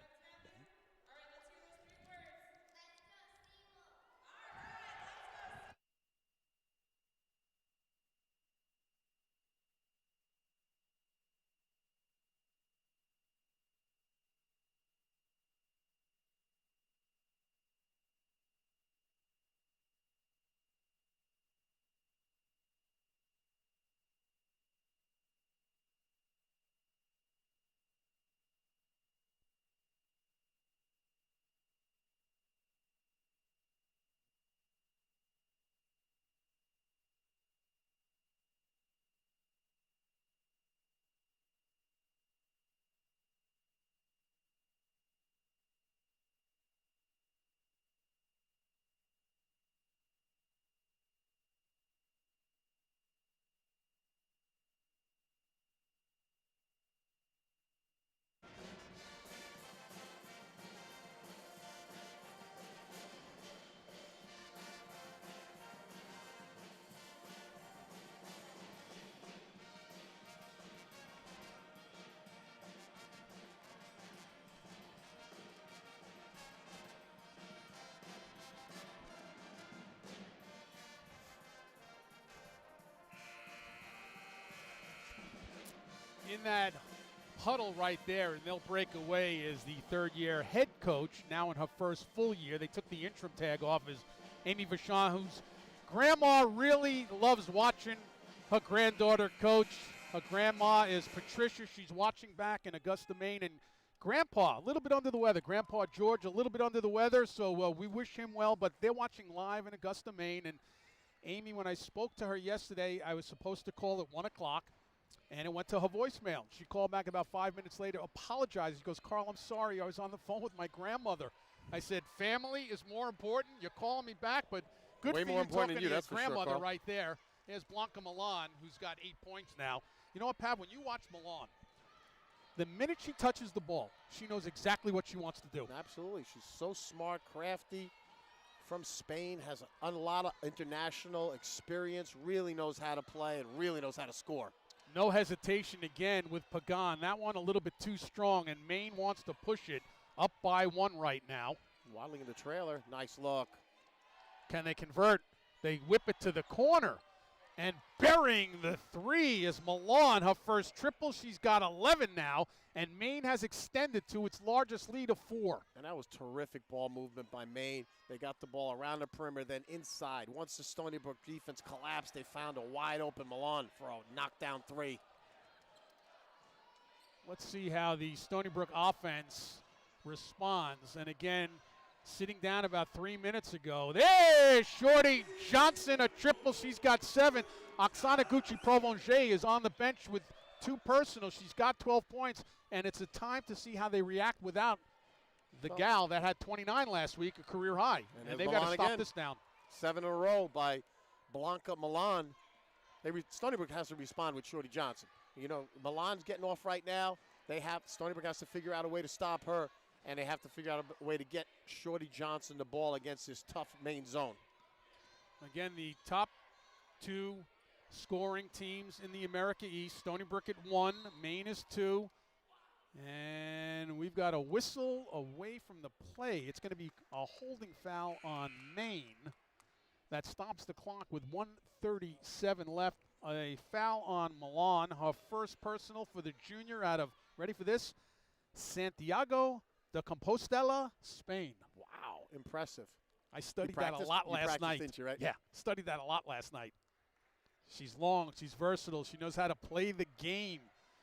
[SPEAKER 1] In that huddle right there, and they'll break away, is the third-year head coach, now in her first full year. They took the interim tag off as Amy Vachon, whose grandma really loves watching her granddaughter coach. Her grandma is Patricia. She's watching back in Augusta, Maine. And Grandpa, a little bit under the weather. Grandpa George, a little bit under the weather, so we wish him well. But they're watching live in Augusta, Maine. And Amy, when I spoke to her yesterday, I was supposed to call at 1 o'clock. And it went to her voicemail. She called back about 5 minutes later, apologized. She goes, Carl, I'm sorry. I was on the phone with my grandmother. I said, family is more important. You're calling me back, but good
[SPEAKER 2] Way
[SPEAKER 1] for
[SPEAKER 2] more
[SPEAKER 1] you
[SPEAKER 2] important
[SPEAKER 1] talking
[SPEAKER 2] than you,
[SPEAKER 1] to your
[SPEAKER 2] that's for sure,
[SPEAKER 1] grandmother
[SPEAKER 2] Carl.
[SPEAKER 1] right there. There's Blanca Milan, who's got 8 points now. You know what, Pav? When you watch Milan, the minute she touches the ball, she knows exactly what she wants to do.
[SPEAKER 2] Absolutely. She's so smart, crafty. From Spain, has a lot of international experience, really knows how to play, and really knows how to score.
[SPEAKER 1] No hesitation again with Pagan. That one a little bit too strong, and Maine wants to push it up by 1 right now.
[SPEAKER 2] Wadling in the trailer. Nice look.
[SPEAKER 1] Can they convert? They whip it to the corner. And burying the 3 is Milan, her first triple. She's got 11 now, and Maine has extended to its largest lead of 4.
[SPEAKER 2] And that was terrific ball movement by Maine. They got the ball around the perimeter, then inside. Once the Stony Brook defense collapsed, they found a wide-open Milan for a knockdown 3.
[SPEAKER 1] Let's see how the Stony Brook offense responds. And again, sitting down about 3 minutes ago. There's Shorty Johnson, a triple. She's got 7. Oksana Gucci-Provencher is on the bench with 2 personal. She's got 12 points, and it's a time to see how they react without the gal that had 29 last week, a career high. And they've got to stop this down.
[SPEAKER 2] 7 in a row by Blanca Milan. Stony Brook has to respond with Shorty Johnson. You know, Milan's getting off right now. Stony Brook has to figure out a way to stop her. And they have to figure out a way to get Shorty Johnson the ball against this tough Maine zone.
[SPEAKER 1] Again, the top two scoring teams in the America East. Stony Brook at 1, Maine is 2. And we've got a whistle away from the play. It's going to be a holding foul on Maine. That stops the clock with 1:37 left. A foul on Milan, her first personal for the junior out of, ready for this, Santiago de Compostela, Spain.
[SPEAKER 2] Wow, impressive.
[SPEAKER 1] I studied that a lot last night.
[SPEAKER 2] Didn't you, right?
[SPEAKER 1] Yeah, studied that a lot last night. She's long, she's versatile, she knows how to play the game.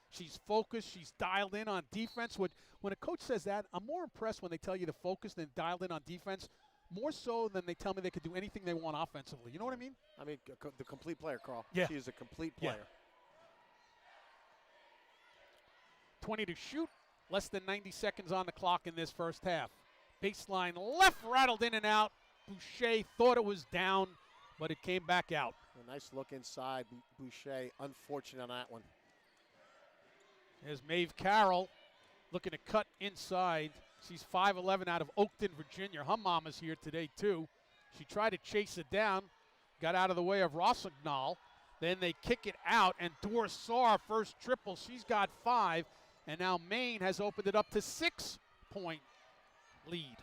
[SPEAKER 1] She's focused, she's dialed in on defense. When a coach says that, I'm more impressed when they tell you to focus than dialed in on defense, more so than they tell me they could do anything they want offensively. You know what I mean?
[SPEAKER 2] I mean, the complete player, Carl.
[SPEAKER 1] Yeah.
[SPEAKER 2] She is a complete player.
[SPEAKER 1] Yeah. 20 to shoot, less than 90 seconds on the clock in this first half. Baseline left, rattled in and out. Boucher thought it was down, but it came back out.
[SPEAKER 2] A nice look inside. Boucher, unfortunate on that one.
[SPEAKER 1] There's Maeve Carroll looking to cut inside. She's 5'11" out of Oakton, Virginia. Her mama's here today, too. She tried to chase it down, got out of the way of Rossignol. Then they kick it out, and Dorsar, first triple. She's got 5, and now Maine has opened it up to 6-point lead.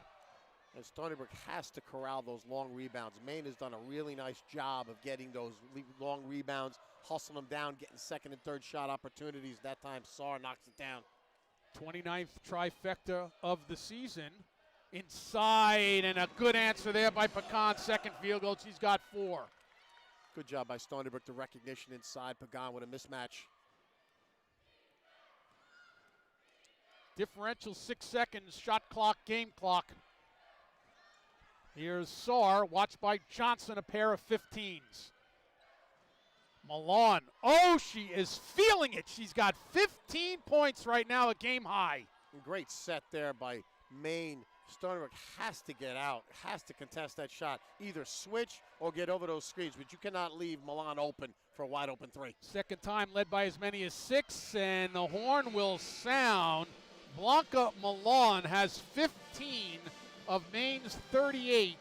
[SPEAKER 2] And Stony Brook has to corral those long rebounds. Maine has done a really nice job of getting those long rebounds, hustling them down, getting second and third shot opportunities. That time, Saar knocks it down.
[SPEAKER 1] 29th trifecta of the season. Inside, and a good answer there by Pecan. Second field goal. She's got 4.
[SPEAKER 2] Good job by Stony Brook. The recognition inside. Pagan with a mismatch.
[SPEAKER 1] Differential 6 seconds. Shot clock, game clock. Here's Saar, watched by Johnson, a pair of 15s. Milan, oh, she is feeling it. She's got 15 points right now, a game high.
[SPEAKER 2] Great set there by Maine. Stony Brook has to get out, has to contest that shot. Either switch or get over those screens, but you cannot leave Milan open for a wide open 3.
[SPEAKER 1] Second time led by as many as 6, and the horn will sound. Blanca Milan has 15 of Maine's 38.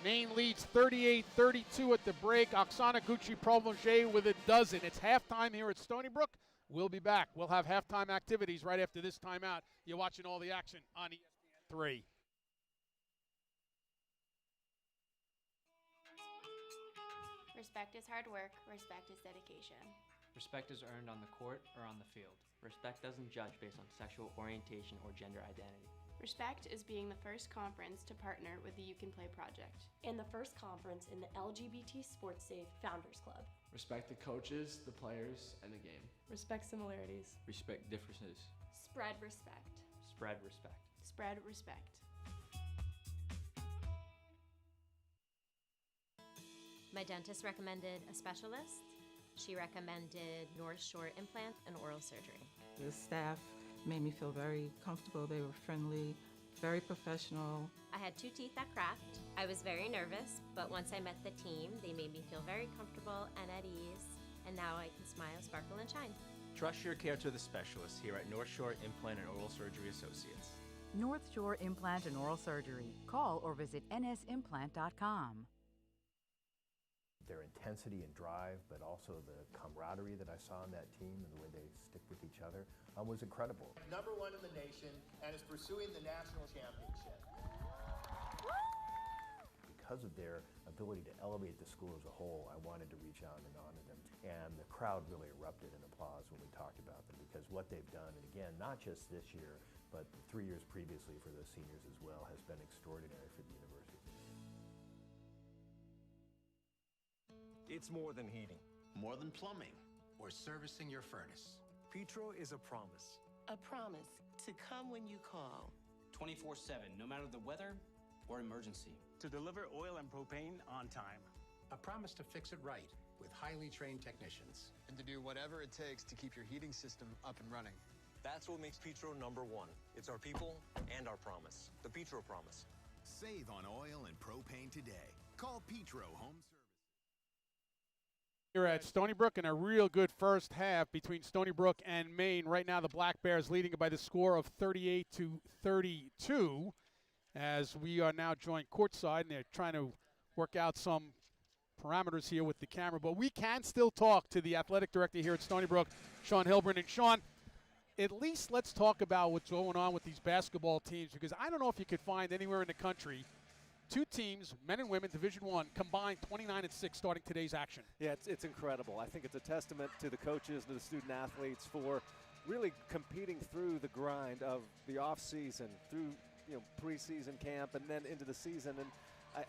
[SPEAKER 1] Maine leads 38-32 at the break. Oksana Gucci-Provencher with a dozen. It's halftime here at Stony Brook. We'll be back. We'll have halftime activities right after this timeout. You're watching all the action on ESPN3.
[SPEAKER 6] Respect is hard work. Respect is dedication.
[SPEAKER 7] Respect is earned on the court or on the field.
[SPEAKER 8] Respect doesn't judge based on sexual orientation or gender identity.
[SPEAKER 6] Respect is being the first conference to partner with the You Can Play project.
[SPEAKER 9] And the first conference in the LGBT Sports Safe Founders Club.
[SPEAKER 10] Respect the coaches, the players, and the game.
[SPEAKER 9] Respect similarities.
[SPEAKER 8] Respect differences.
[SPEAKER 6] Spread respect.
[SPEAKER 8] Spread respect.
[SPEAKER 6] Spread respect.
[SPEAKER 11] My dentist recommended a specialist. She recommended North Shore implant and oral surgery.
[SPEAKER 12] The staff made me feel very comfortable. They were friendly, very professional.
[SPEAKER 11] I had 2 teeth that cracked. I was very nervous, but once I met the team, they made me feel very comfortable and at ease, and now I can smile, sparkle, and shine.
[SPEAKER 13] Trust your care to the specialists here at North Shore Implant and Oral Surgery Associates.
[SPEAKER 14] North Shore Implant and Oral Surgery. Call or visit nsimplant.com.
[SPEAKER 15] Their intensity and drive, but also the camaraderie that I saw in that team and the way they stick with each other was incredible.
[SPEAKER 16] #1 in the nation and is pursuing the national championship.
[SPEAKER 15] Because of their ability to elevate the school as a whole, I wanted to reach out and honor them. And the crowd really erupted in applause when we talked about them, because what they've done, and again, not just this year, but 3 years previously for the seniors as well, has been extraordinary for the university.
[SPEAKER 17] It's more than heating.
[SPEAKER 18] More than plumbing or servicing your furnace.
[SPEAKER 17] Petro is a promise.
[SPEAKER 19] A promise to come when you call.
[SPEAKER 20] 24/7, no matter the weather or emergency.
[SPEAKER 17] To deliver oil and propane on time.
[SPEAKER 18] A promise to fix it right with highly trained technicians.
[SPEAKER 21] And to do whatever it takes to keep your heating system up and running.
[SPEAKER 22] That's what makes Petro #1. It's our people and our promise. The Petro Promise.
[SPEAKER 5] Save on oil and propane today. Call Petro Home Service.
[SPEAKER 1] Here at Stony Brook, and a real good first half between Stony Brook and Maine. Right now, the Black Bears leading by the score of 38-32, as we are now joined courtside, and they're trying to work out some parameters here with the camera, but we can still talk to the athletic director here at Stony Brook, Sean Hilbrun. And Sean, at least let's talk about what's going on with these basketball teams, because I don't know if you could find anywhere in the country two teams, men and women, Division I, combined 29-6 starting today's action.
[SPEAKER 3] Yeah, it's incredible. I think it's a testament to the coaches and the student athletes for really competing through the grind of the off season, through preseason camp, and then into the season. And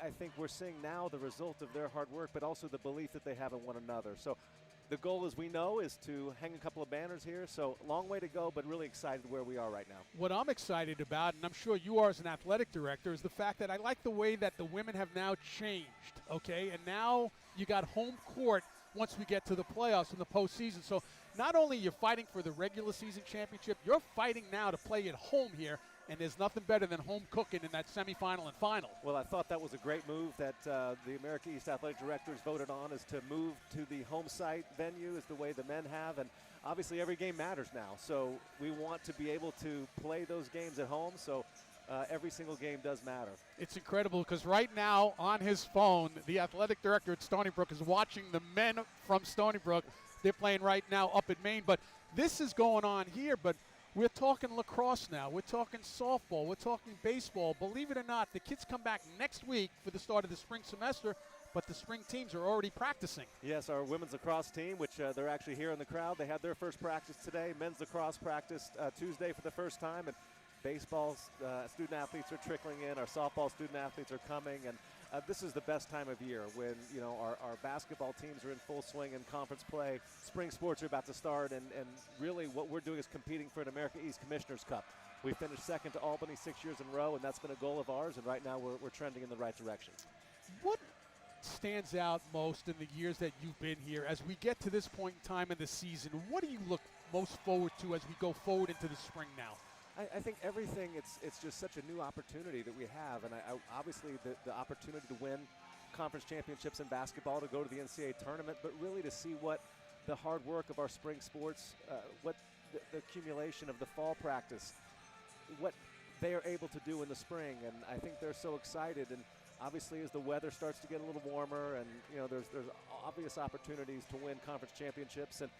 [SPEAKER 3] I think we're seeing now the result of their hard work, but also the belief that they have in one another. So the goal, as we know, is to hang a couple of banners here. So long way to go, but really excited where we are right now.
[SPEAKER 1] What I'm excited about, and I'm sure you are as an athletic director, is the fact that I like the way that the women have now changed, okay? And now you got home court once we get to the playoffs in the postseason. So not only you're fighting for the regular season championship, you're fighting now to play at home here. And there's nothing better than home cooking in that semifinal and final.
[SPEAKER 3] Well, I thought that was a great move that the America East Athletic Directors voted on, is to move to the home site venue is the way the men have. And obviously every game matters now. So we want to be able to play those games at home. So every single game does matter.
[SPEAKER 1] It's incredible because right now on his phone, the athletic director at Stony Brook is watching the men from Stony Brook. They're playing right now up in Maine. But this is going on here. But we're talking lacrosse now. We're talking softball. We're talking baseball. Believe it or not, the kids come back next week for the start of the spring semester, but the spring teams are already practicing.
[SPEAKER 3] Yes, our women's lacrosse team, which they're actually here in the crowd, they had their first practice today. Men's lacrosse practiced Tuesday for the first time, and baseball student athletes are trickling in. Our softball student athletes are coming, and this is the best time of year when our basketball teams are in full swing in conference play. Spring sports are about to start, and really what we're doing is competing for an America East Commissioner's Cup. We finished second to Albany 6 years in a row, and that's been a goal of ours, and right now we're trending in the right direction.
[SPEAKER 1] What stands out most in the years that you've been here as we get to this point in time in the season? What do you look most forward to as we go forward into the spring now?
[SPEAKER 3] I think everything, it's just such a new opportunity that we have, and obviously the opportunity to win conference championships in basketball, to go to the NCAA tournament, but really to see what the hard work of our spring sports, what the accumulation of the fall practice, what they are able to do in the spring, and I think they're so excited. And obviously as the weather starts to get a little warmer, and there's obvious opportunities to win conference championships, and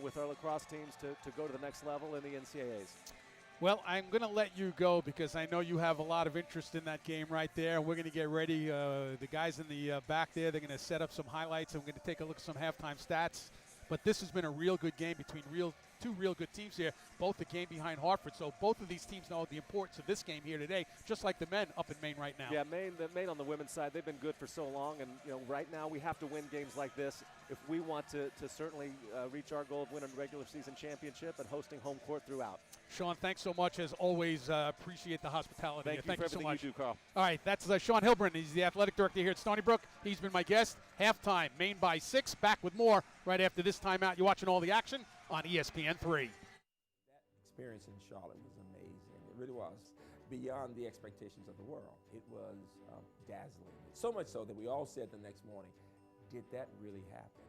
[SPEAKER 3] with our lacrosse teams to go to the next level in the NCAAs.
[SPEAKER 1] Well, I'm going to let you go because I know you have a lot of interest in that game right there. We're going to get ready. The guys in the back there, they're going to set up some highlights, and we're going to take a look at some halftime stats. But this has been a real good game between two real good teams here, both the game behind Hartford. So both of these teams know the importance of this game here today, just like the men up in Maine right now.
[SPEAKER 3] Yeah, Maine on the women's side, they've been good for so long. And, right now we have to win games like this if we want to certainly reach our goal of winning a regular season championship and hosting home court throughout.
[SPEAKER 1] Sean, thanks so much. As always, appreciate the hospitality.
[SPEAKER 3] Thank you for everything
[SPEAKER 1] so much.
[SPEAKER 3] You do, Carl.
[SPEAKER 1] All right, that's Sean Hilbrun. He's the athletic director here at Stony Brook. He's been my guest. Halftime, Maine by 6. Back with more right after this timeout. You're watching all the action on ESPN3.
[SPEAKER 4] That experience in Charlotte was amazing. It really was beyond the expectations of the world. It was dazzling. So much so that we all said the next morning, did that really happen?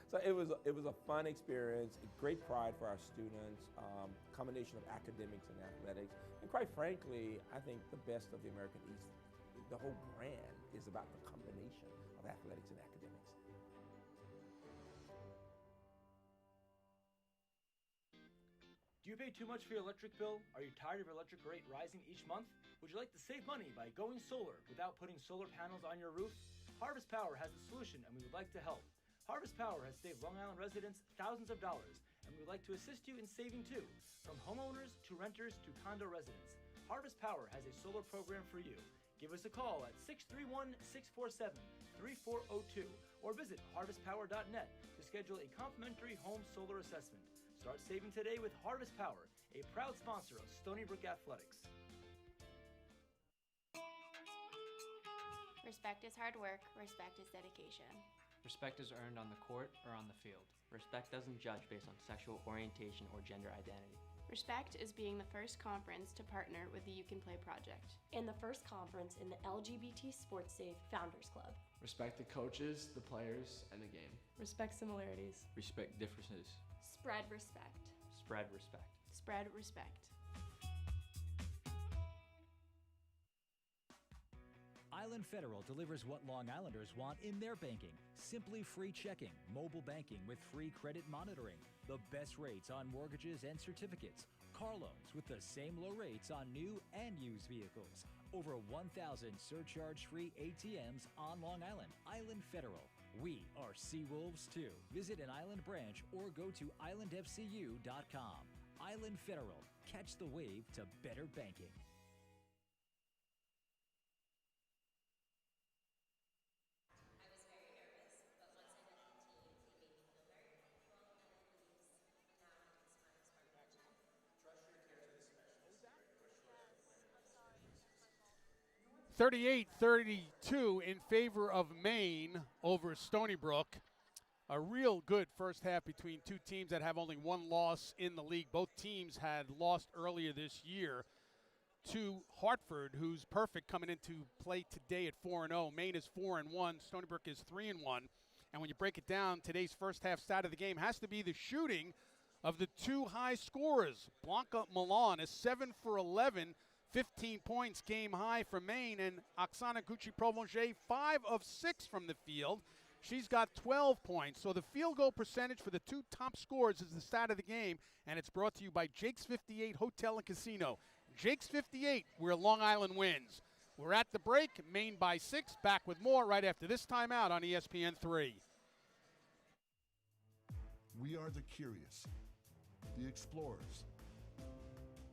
[SPEAKER 4] So it was a fun experience, a great pride for our students, combination of academics and athletics, and quite frankly, I think the best of the American East, the whole brand is about the combination of athletics and academics.
[SPEAKER 23] Do you pay too much for your electric bill? Are you tired of your electric rate rising each month? Would you like to save money by going solar without putting solar panels on your roof? Harvest Power has a solution, and we would like to help. Harvest Power has saved Long Island residents thousands of dollars, and we would like to assist you in saving too. From homeowners to renters to condo residents, Harvest Power has a solar program for you. Give us a call at 631-647-3402 or visit harvestpower.net to schedule a complimentary home solar assessment. Start saving today with Harvest Power, a proud sponsor of Stony Brook Athletics.
[SPEAKER 6] Respect is hard work. Respect is dedication.
[SPEAKER 7] Respect is earned on the court or on the field.
[SPEAKER 8] Respect doesn't judge based on sexual orientation or gender identity.
[SPEAKER 6] Respect is being the first conference to partner with the You Can Play project.
[SPEAKER 9] And the first conference in the LGBT Sports Safe Founders Club.
[SPEAKER 10] Respect the coaches, the players, and the game.
[SPEAKER 24] Respect similarities.
[SPEAKER 13] Respect differences.
[SPEAKER 6] Spread respect.
[SPEAKER 8] Spread respect.
[SPEAKER 6] Spread respect.
[SPEAKER 2] Island Federal delivers what Long Islanders want in their banking. Simply free checking, mobile banking with free credit monitoring, the best rates on mortgages and certificates, car loans with the same low rates on new and used vehicles. Over 1,000 surcharge-free ATMs on Long Island. Island Federal. We are Seawolves too. Visit an Island branch or go to islandfcu.com. Island Federal. Catch the wave to better banking.
[SPEAKER 1] Thirty-eight, 32 in favor of Maine over Stony Brook. A real good first half between two teams that have only one loss in the league. Both teams had lost earlier this year to Hartford, who's perfect coming into play today at 4-0. Maine is 4-1. Stony Brook is 3-1. And when you break it down, today's first half stat of the game has to be the shooting of the two high scorers. Blanca Milan is 7 for 11. 15 points game high for Maine, and Oksana Gucci-Provencher 5 of 6 from the field. She's got 12 points. So the field goal percentage for the two top scorers is the stat of the game, and it's brought to you by Jake's 58 Hotel and Casino. Jake's 58, where Long Island wins. We're at the break, Maine by 6. Back with more right after this timeout on ESPN3.
[SPEAKER 11] We are the curious, the explorers,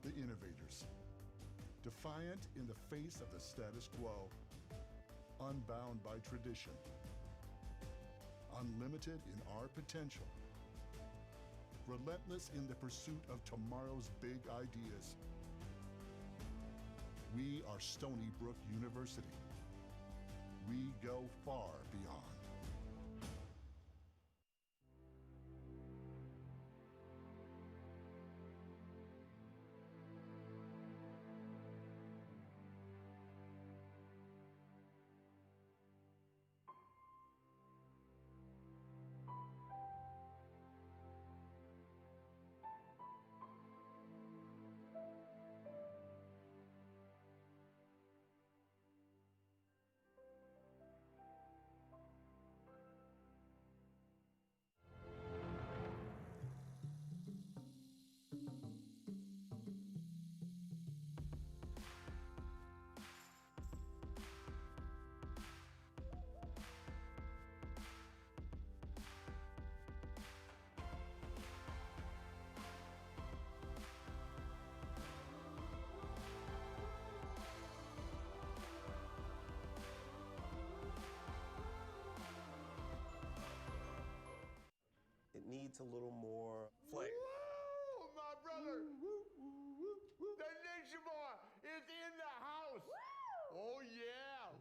[SPEAKER 11] the innovators. Defiant in the face of the status quo, unbound by tradition, unlimited in our potential, relentless in the pursuit of tomorrow's big ideas. We are Stony Brook University. We go far beyond.
[SPEAKER 12] It needs a little more flair.
[SPEAKER 24] Woo, my brother! The Ninja Bar is in the house! Oh, yeah!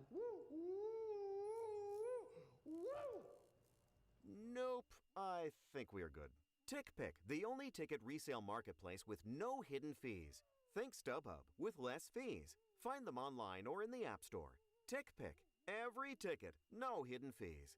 [SPEAKER 25] Nope, I think we are good. TickPick, the only ticket resale marketplace with no hidden fees. Think StubHub with less fees. Find them online or in the App Store. TickPick, every ticket, no hidden fees.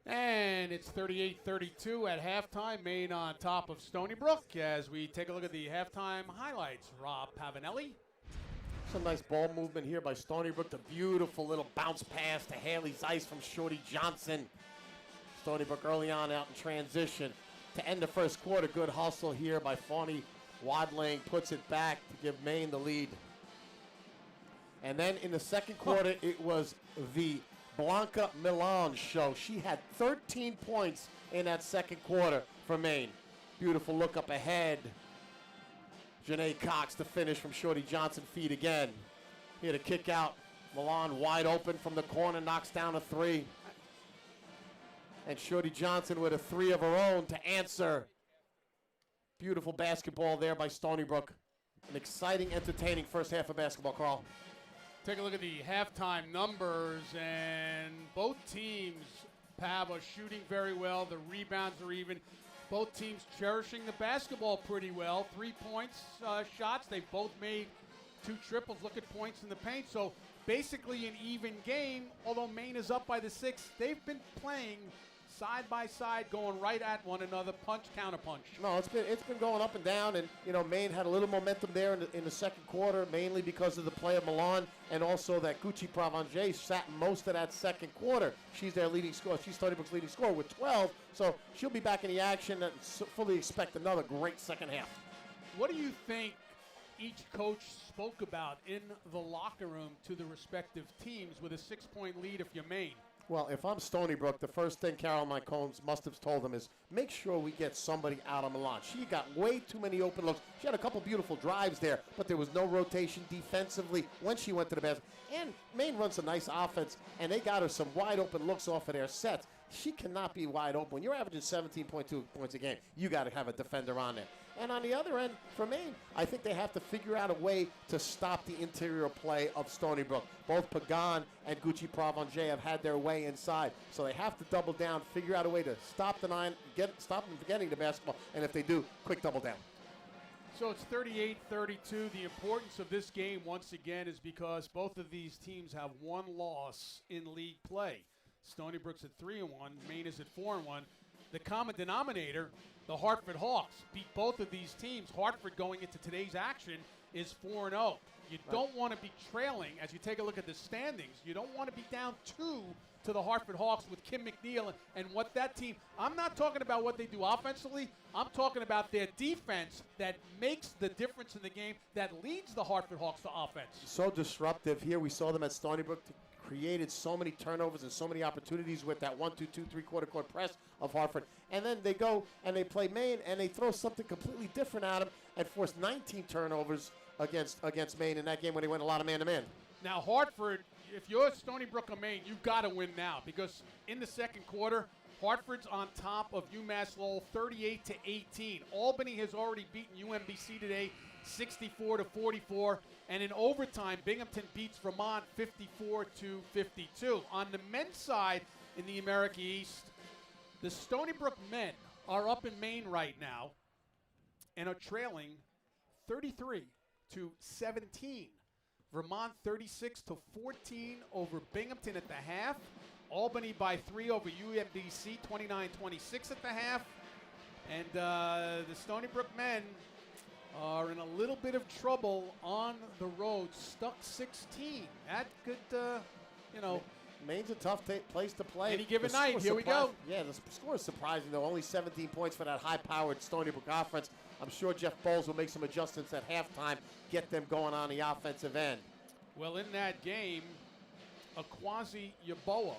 [SPEAKER 1] And it's 38-32 at halftime. Maine on top of Stony Brook as we take a look at the halftime highlights. Rob Pavanelli.
[SPEAKER 26] Some nice ball movement here by Stony Brook. The beautiful little bounce pass to Haley Zeiss from Shorty Johnson. Stony Brook early on out in transition. To end the first quarter, good hustle here by Fanny. Wadling puts it back to give Maine the lead. And then in the second quarter, it was the Blanca Milan show. She had 13 points in that second quarter for Maine. Beautiful look up ahead. Janae Cox to finish from Shorty Johnson feed again. Here to kick out. Milan wide open from the corner, knocks down a three. And Shorty Johnson with a three of her own to answer. Beautiful basketball there by Stony Brook. An exciting, entertaining first half of basketball, Carl.
[SPEAKER 1] Take a look at the halftime numbers, and both teams, Pav, are shooting very well. The rebounds are even. Both teams cherishing the basketball pretty well. 3 points shots. They both made 2 triples. Look at points in the paint. So basically an even game, although Maine is up by the 6. They've been playing side by side, going right at one another, punch, counter punch.
[SPEAKER 26] No, it's been going up and down, and Maine had a little momentum there in the second quarter, mainly because of the play of Milan, and also that Gucci Provencher sat most of that second quarter. She's their leading scorer. She's Stony Brook's leading scorer with 12, so she'll be back in the action and fully expect another great second half.
[SPEAKER 1] What do you think each coach spoke about in the locker room to the respective teams with a 6-point lead if you're Maine?
[SPEAKER 26] Well, if I'm Stony Brook, the first thing Caroline Combs must have told them is make sure we get somebody out of Milan. She got way too many open looks. She had a couple beautiful drives there, but there was no rotation defensively when she went to the basket. And Maine runs a nice offense, and they got her some wide open looks off of their sets. She cannot be wide open. When you're averaging 17.2 points a game, you got to have a defender on there. And on the other end, for Maine, I think they have to figure out a way to stop the interior play of Stony Brook. Both Pagan and Gucci Provencher have had their way inside. So they have to double down, figure out a way to stop the nine, stop them from getting the basketball. And if they do, quick double down.
[SPEAKER 1] So it's 38-32. The importance of this game, once again, is because both of these teams have one loss in league play. Stony Brook's at 3-1. Maine is at 4-1. The common denominator, the Hartford Hawks, beat both of these teams. Hartford going into today's action is 4-0. You don't want to be trailing as you take a look at the standings. You don't want to be down 2 to the Hartford Hawks with Kim McNeil and what that team. I'm not talking about what they do offensively. I'm talking about their defense that makes the difference in the game, that leads the Hartford Hawks to offense.
[SPEAKER 26] So disruptive here. We saw them at Stony Brook. Created so many turnovers and so many opportunities with that 1-2-2 3/4 court press of Hartford. And then they go and they play Maine and they throw something completely different at them and force 19 turnovers against Maine in that game when they went a lot of man-to-man.
[SPEAKER 1] Now, Hartford, if you're Stony Brook or Maine, you've got to win now because in the second quarter, Hartford's on top of UMass Lowell 38-18. Albany has already beaten UMBC today 64-44. And in overtime, Binghamton beats Vermont 54-52. On the men's side in the America East, the Stony Brook men are up in Maine right now and are trailing 33-17. Vermont 36-14 over Binghamton at the half. Albany by 3 over UMBC 29-26 at the half. And the Stony Brook men are in a little bit of trouble on the road, stuck 16. That could,
[SPEAKER 26] Maine's a tough place to play.
[SPEAKER 1] Any given night, here we go.
[SPEAKER 26] Yeah, the score is surprising, though. Only 17 points for that high-powered Stony Brook offense. I'm sure Jeff Bowles will make some adjustments at halftime, get them going on the offensive end.
[SPEAKER 1] Well, in that game, Akwazi Yaboa,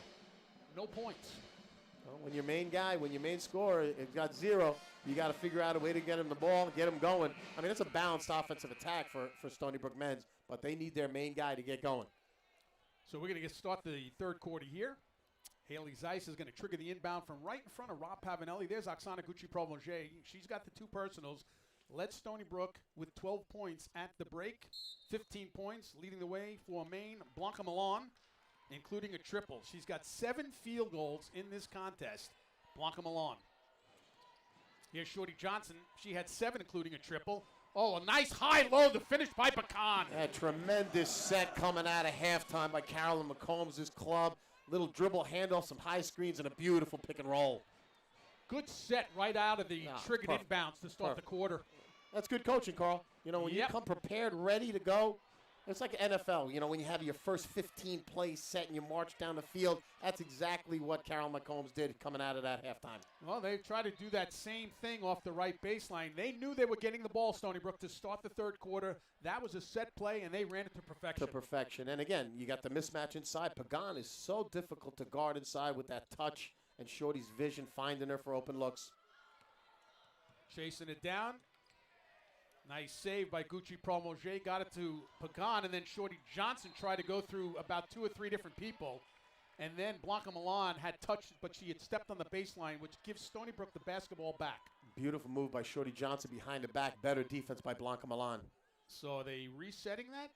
[SPEAKER 1] no points.
[SPEAKER 26] Well, when your main guy, when your main scorer has got 0, you got to figure out a way to get him the ball, get him going. I mean, it's a balanced offensive attack for Stony Brook men's, but they need their main guy to get going.
[SPEAKER 1] So we're going to start the third quarter here. Haley Zeiss is going to trigger the inbound from right in front of Rob Pavanelli. There's Oksana Gucci-Provencher. She's got the 2 personals. Led Stony Brook with 12 points at the break. 15 points leading the way for Maine. Blanca Milan, including a triple. She's got 7 field goals in this contest. Blanca Milan. Here's Shorty Johnson. She had 7, including a triple. Oh, a nice high low, the finish by Pecan.
[SPEAKER 26] A tremendous set coming out of halftime by Carolyn McCombs' club. Little dribble handoff, some high screens, and a beautiful pick and roll.
[SPEAKER 1] Good set right out of the triggered inbounds to start the quarter.
[SPEAKER 26] That's good coaching, Carl. You know, when you come prepared, ready to go, it's like NFL. You know, when you have your first 15 plays set and you march down the field, that's exactly what Carol McCombs did coming out of that halftime.
[SPEAKER 1] Well, they tried to do that same thing off the right baseline. They knew they were getting the ball, Stony Brook, to start the third quarter. That was a set play, and they ran it to perfection.
[SPEAKER 26] To perfection. And again, you got the mismatch inside. Pagan is so difficult to guard inside with that touch and Shorty's vision finding her for open looks.
[SPEAKER 1] Chasing it down. Nice save by Gucci-Provencher. Got it to Pagan, and then Shorty Johnson tried to go through about 2 or 3 different people. And then Blanca Milan had touched, but she had stepped on the baseline, which gives Stony Brook the basketball back.
[SPEAKER 26] Beautiful move by Shorty Johnson behind the back. Better defense by Blanca Milan.
[SPEAKER 1] So are they resetting that?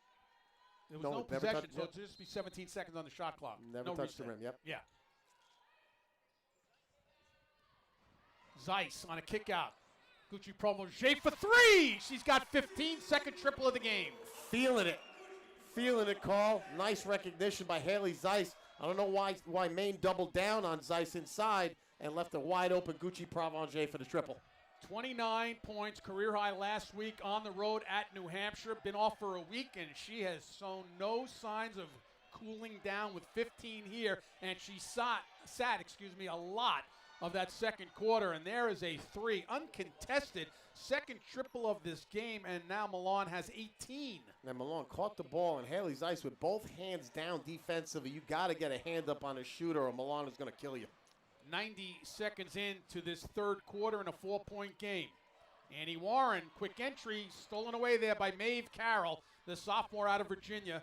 [SPEAKER 1] There was no possession, so it'll just be 17 seconds on the shot clock.
[SPEAKER 26] Never touched the rim, yep.
[SPEAKER 1] Yeah. Zeiss on a kick out. Gucci-Provencher for 3. She's got 15, second triple of the game.
[SPEAKER 26] Feeling it. Feeling it, Carl. Nice recognition by Haley Zeiss. I don't know why Maine doubled down on Zeiss inside. and left a wide open Gucci Provence for the triple.
[SPEAKER 1] 29 points, career high last week on the road at New Hampshire. Been off for a week, and she has shown no signs of cooling down with 15 here, and she sat a lot of that second quarter, and there is a 3, uncontested, second triple of this game, and now Milan has 18.
[SPEAKER 26] And Milan caught the ball, and Haley Zeiss with both hands down defensively. You got to get a hand up on a shooter, or Milan is going to kill you.
[SPEAKER 1] 90 seconds into this third quarter in a 4-point game. Annie Warren, quick entry, stolen away there by Maeve Carroll, the sophomore out of Virginia.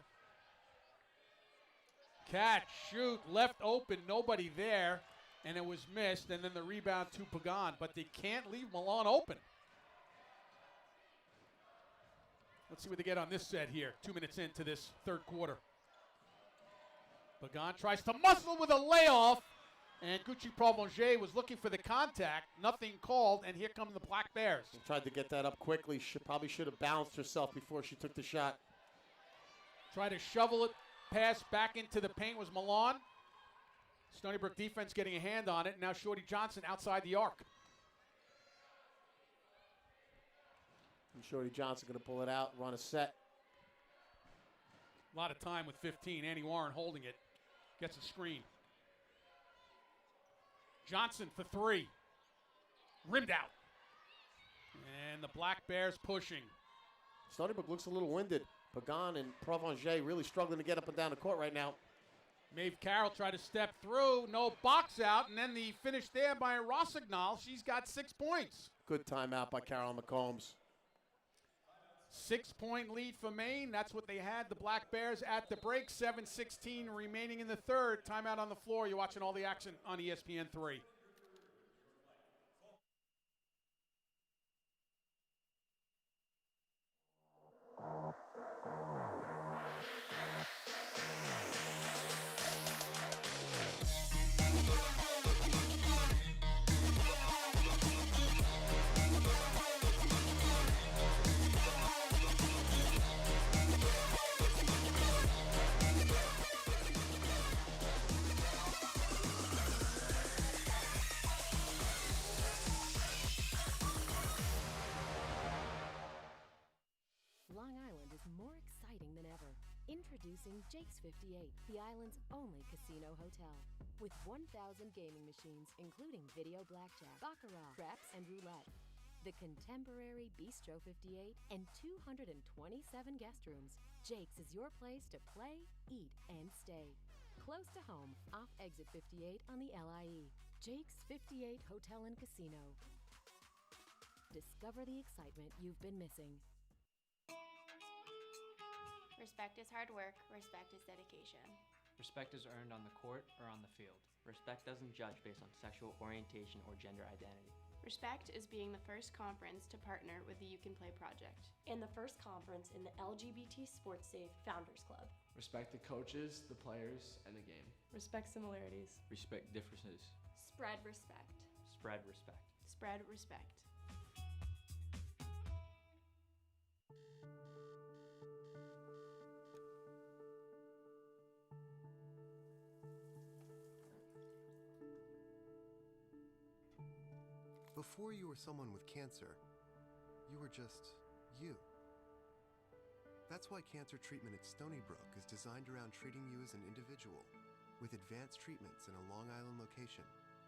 [SPEAKER 1] Catch, shoot, left open, nobody there, and it was missed, and then the rebound to Pagan, but they can't leave Milan open. Let's see what they get on this set here, 2 minutes into this third quarter. Pagan tries to muscle with a layoff, and Gucci Provence was looking for the contact, nothing called, and here come the Black Bears.
[SPEAKER 26] She tried to get that up quickly. She probably should have balanced herself before she took the shot.
[SPEAKER 1] Try to shovel it, pass back into the paint was Milan. Stony Brook defense getting a hand on it. Now Shorty Johnson outside the arc.
[SPEAKER 26] And Shorty Johnson going to pull it out, run a set.
[SPEAKER 1] A lot of time with 15. Annie Warren holding it. Gets a screen. Johnson for 3. Rimmed out. And the Black Bears pushing.
[SPEAKER 26] Stony Brook looks a little winded. Pagan and Provence really struggling to get up and down the court right now.
[SPEAKER 1] Maeve Carroll tried to step through. No box out. And then the finish there by Rossignol. She's got 6 points.
[SPEAKER 26] Good timeout by Carol McCombs.
[SPEAKER 1] 6-point lead for Maine. That's what they had, the Black Bears at the break. 7:16 remaining in the third. Timeout on the floor. You're watching all the action on ESPN3.
[SPEAKER 14] Introducing Jake's 58, the island's only casino hotel. With 1,000 gaming machines, including video blackjack, baccarat, craps, and roulette. The contemporary Bistro 58 and 227 guest rooms. Jake's is your place to play, eat, and stay. Close to home, off exit 58 on the LIE. Jake's 58 Hotel and Casino. Discover the excitement you've been missing.
[SPEAKER 6] Respect is hard work. Respect is dedication.
[SPEAKER 7] Respect is earned on the court or on the field.
[SPEAKER 8] Respect doesn't judge based on sexual orientation or gender identity.
[SPEAKER 6] Respect is being the first conference to partner with the You Can Play project.
[SPEAKER 9] And the first conference in the LGBT Sports Safe Founders Club.
[SPEAKER 10] Respect the coaches, the players, and the game.
[SPEAKER 15] Respect similarities.
[SPEAKER 13] Respect differences.
[SPEAKER 6] Spread respect.
[SPEAKER 8] Spread respect.
[SPEAKER 6] Spread respect.
[SPEAKER 16] Before you were someone with cancer, you were just you. That's why cancer treatment at Stony Brook is designed around treating you as an individual, with advanced treatments in a Long Island location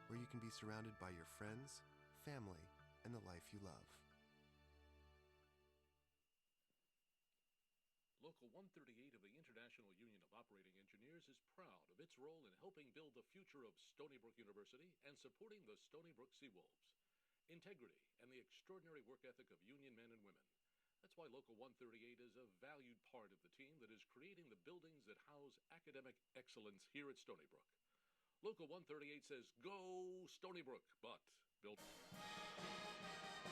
[SPEAKER 16] where you can be surrounded by your friends, family, and the life you love.
[SPEAKER 17] Local 138 of the International Union of Operating Engineers is proud of its role in helping build the future of Stony Brook University and supporting the Stony Brook Seawolves. Integrity and the extraordinary work ethic of union men and women. That's why Local 138 is a valued part of the team that is creating the buildings that house academic excellence here at Stony Brook. Local 138 says, go Stony Brook, but build.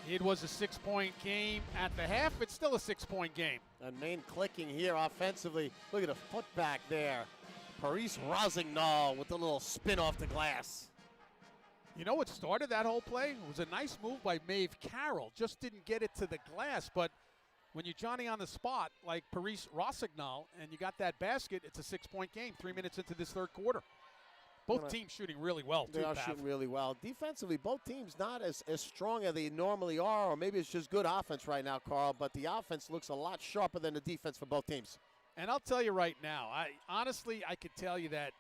[SPEAKER 1] It was a 6-point game at the half. It's still a 6-point game.
[SPEAKER 26] And Maine clicking here offensively. Look at the foot back there. Paris Rossignol with a little spin off the glass.
[SPEAKER 1] You know what started that whole play? It was a nice move by Maeve Carroll. Just didn't get it to the glass, but when you're Johnny on the spot like Paris Rossignol and you got that basket, it's a 6-point game 3 minutes into this third quarter. Both teams shooting really well, too,
[SPEAKER 26] They are
[SPEAKER 1] Pav.
[SPEAKER 26] shooting really well. Defensively, both teams not as strong as they normally are, or maybe it's just good offense right now, Carl, but the offense looks a lot sharper than the defense for both teams.
[SPEAKER 1] And I'll tell you right now, I could tell you that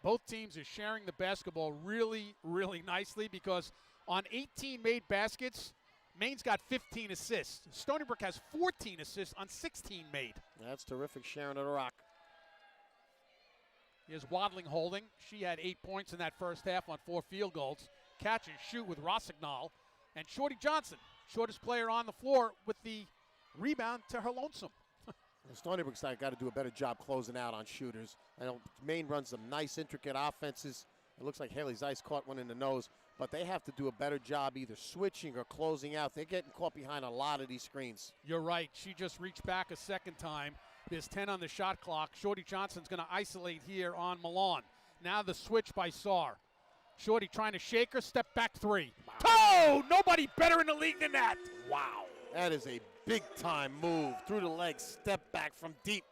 [SPEAKER 1] both teams are sharing the basketball really, really nicely because on 18 made baskets, Maine's got 15 assists. Stony Brook has 14 assists on 16 made.
[SPEAKER 26] That's terrific sharing of the rock.
[SPEAKER 1] Here's Wadling holding. She had 8 points in that first half on 4 field goals. Catch and shoot with Rossignol. And Shorty Johnson, shortest player on the floor, with the rebound to her lonesome.
[SPEAKER 26] Stony Brook's got to do a better job closing out on shooters. I know Maine runs some nice, intricate offenses. It looks like Haley Zeiss caught one in the nose, but they have to do a better job either switching or closing out. They're getting caught behind a lot of these screens.
[SPEAKER 1] You're right. She just reached back a second time. There's 10 on the shot clock. Shorty Johnson's going to isolate here on Milan. Now the switch by Saar. Shorty trying to shake her. Step back 3. Wow. Oh, nobody better in the league than that.
[SPEAKER 26] Wow. That is a big-time move. Through the legs, step back from deep.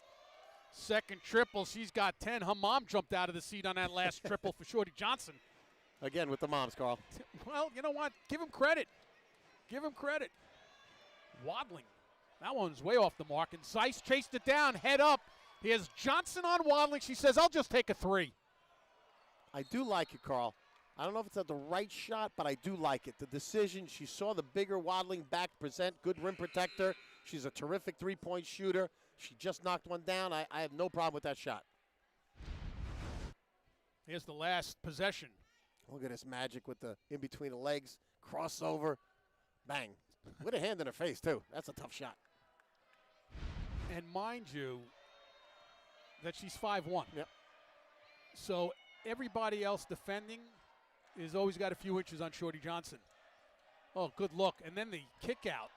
[SPEAKER 1] Second triple. She's got 10. Her mom jumped out of the seat on that last triple for Shorty Johnson.
[SPEAKER 26] Again with the moms, Carl.
[SPEAKER 1] Well, you know what? Give him credit. Give him credit. Wadling. That one's way off the mark. And Zeiss chased it down, head up. Here's Johnson on Wadling. She says, I'll just take a 3.
[SPEAKER 26] I do like it, Carl. I don't know if it's at the right shot, but I do like it. The decision, she saw the bigger Wadling back present, good rim protector. She's a terrific three-point shooter. She just knocked one down. I have no problem with that shot.
[SPEAKER 1] Here's the last possession.
[SPEAKER 26] Look at this magic with the in between the legs, crossover, bang. With a hand in her face, too. That's a tough shot.
[SPEAKER 1] And mind you, that she's 5'1".
[SPEAKER 26] Yep.
[SPEAKER 1] So everybody else defending has always got a few inches on Shorty Johnson. Oh, good look. And then the kick out.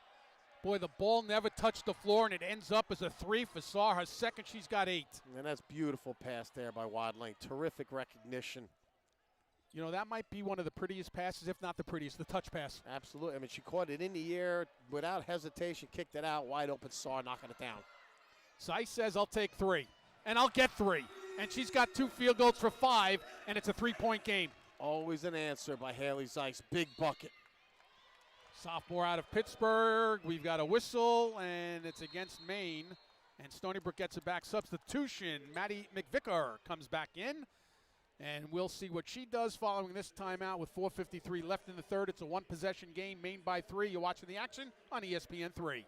[SPEAKER 1] Boy, the ball never touched the floor, and it ends up as a 3 for Saar. Her second, she's got 8.
[SPEAKER 26] And that's beautiful pass there by Wadling. Terrific recognition.
[SPEAKER 1] You know, that might be one of the prettiest passes, if not the prettiest, the touch pass.
[SPEAKER 26] Absolutely. I mean, she caught it in the air without hesitation, kicked it out, wide open, Saar knocking it down.
[SPEAKER 1] Zeiss says, I'll take 3, and I'll get 3. And she's got 2 field goals for 5, and it's a 3-point game.
[SPEAKER 26] Always an answer by Haley Zeiss. Big bucket.
[SPEAKER 1] Sophomore out of Pittsburgh. We've got a whistle, and it's against Maine. And Stony Brook gets a back substitution. Maddie McVicker comes back in. And we'll see what she does following this timeout with 4:53 left in the third. It's a one-possession game, Maine by 3. You're watching the action on ESPN 3.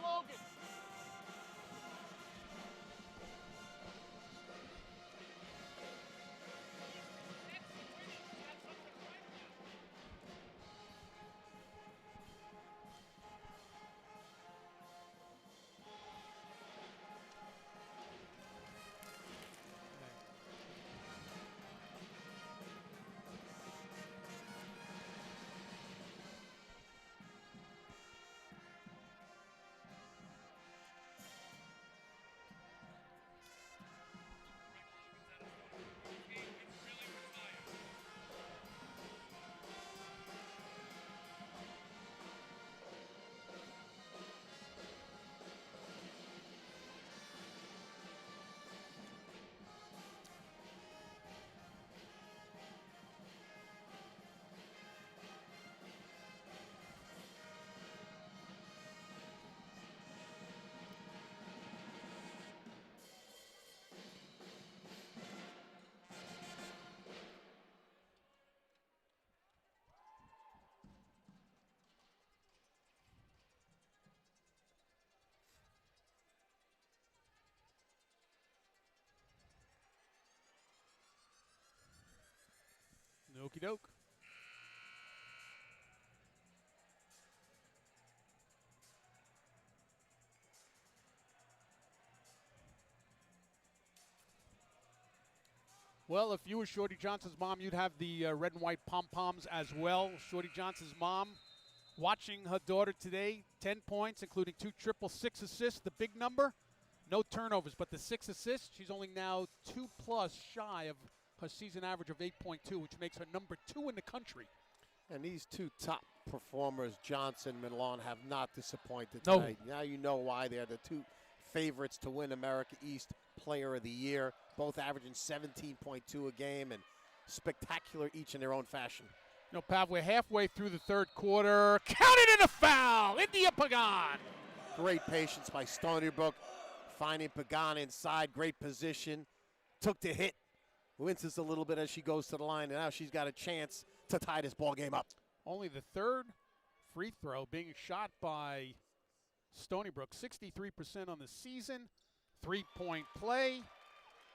[SPEAKER 1] Logan. Okie doke. Well, if you were Shorty Johnson's mom, you'd have the red and white pom-poms as well. Shorty Johnson's mom watching her daughter today, 10 points, including 2 triple, 6 assists, the big number. No turnovers, but the 6 assists, she's only now 2+ shy of her season average of 8.2, which makes her number 2 in the country.
[SPEAKER 26] And these two top performers, Johnson and Milan, have not disappointed
[SPEAKER 1] No.
[SPEAKER 26] tonight. Now you know why they're the two favorites to win America East Player of the Year, both averaging 17.2 a game and spectacular each in their own fashion.
[SPEAKER 1] You know, Pav, we're halfway through the third quarter. Counted in a foul, India Pagan.
[SPEAKER 26] Great patience by Stony Brook, finding Pagan inside, great position, took the hit, winces a little bit as she goes to the line, and now she's got a chance to tie this ball game up.
[SPEAKER 1] Only the third free throw being shot by Stony Brook, 63% on the season, 3-point play.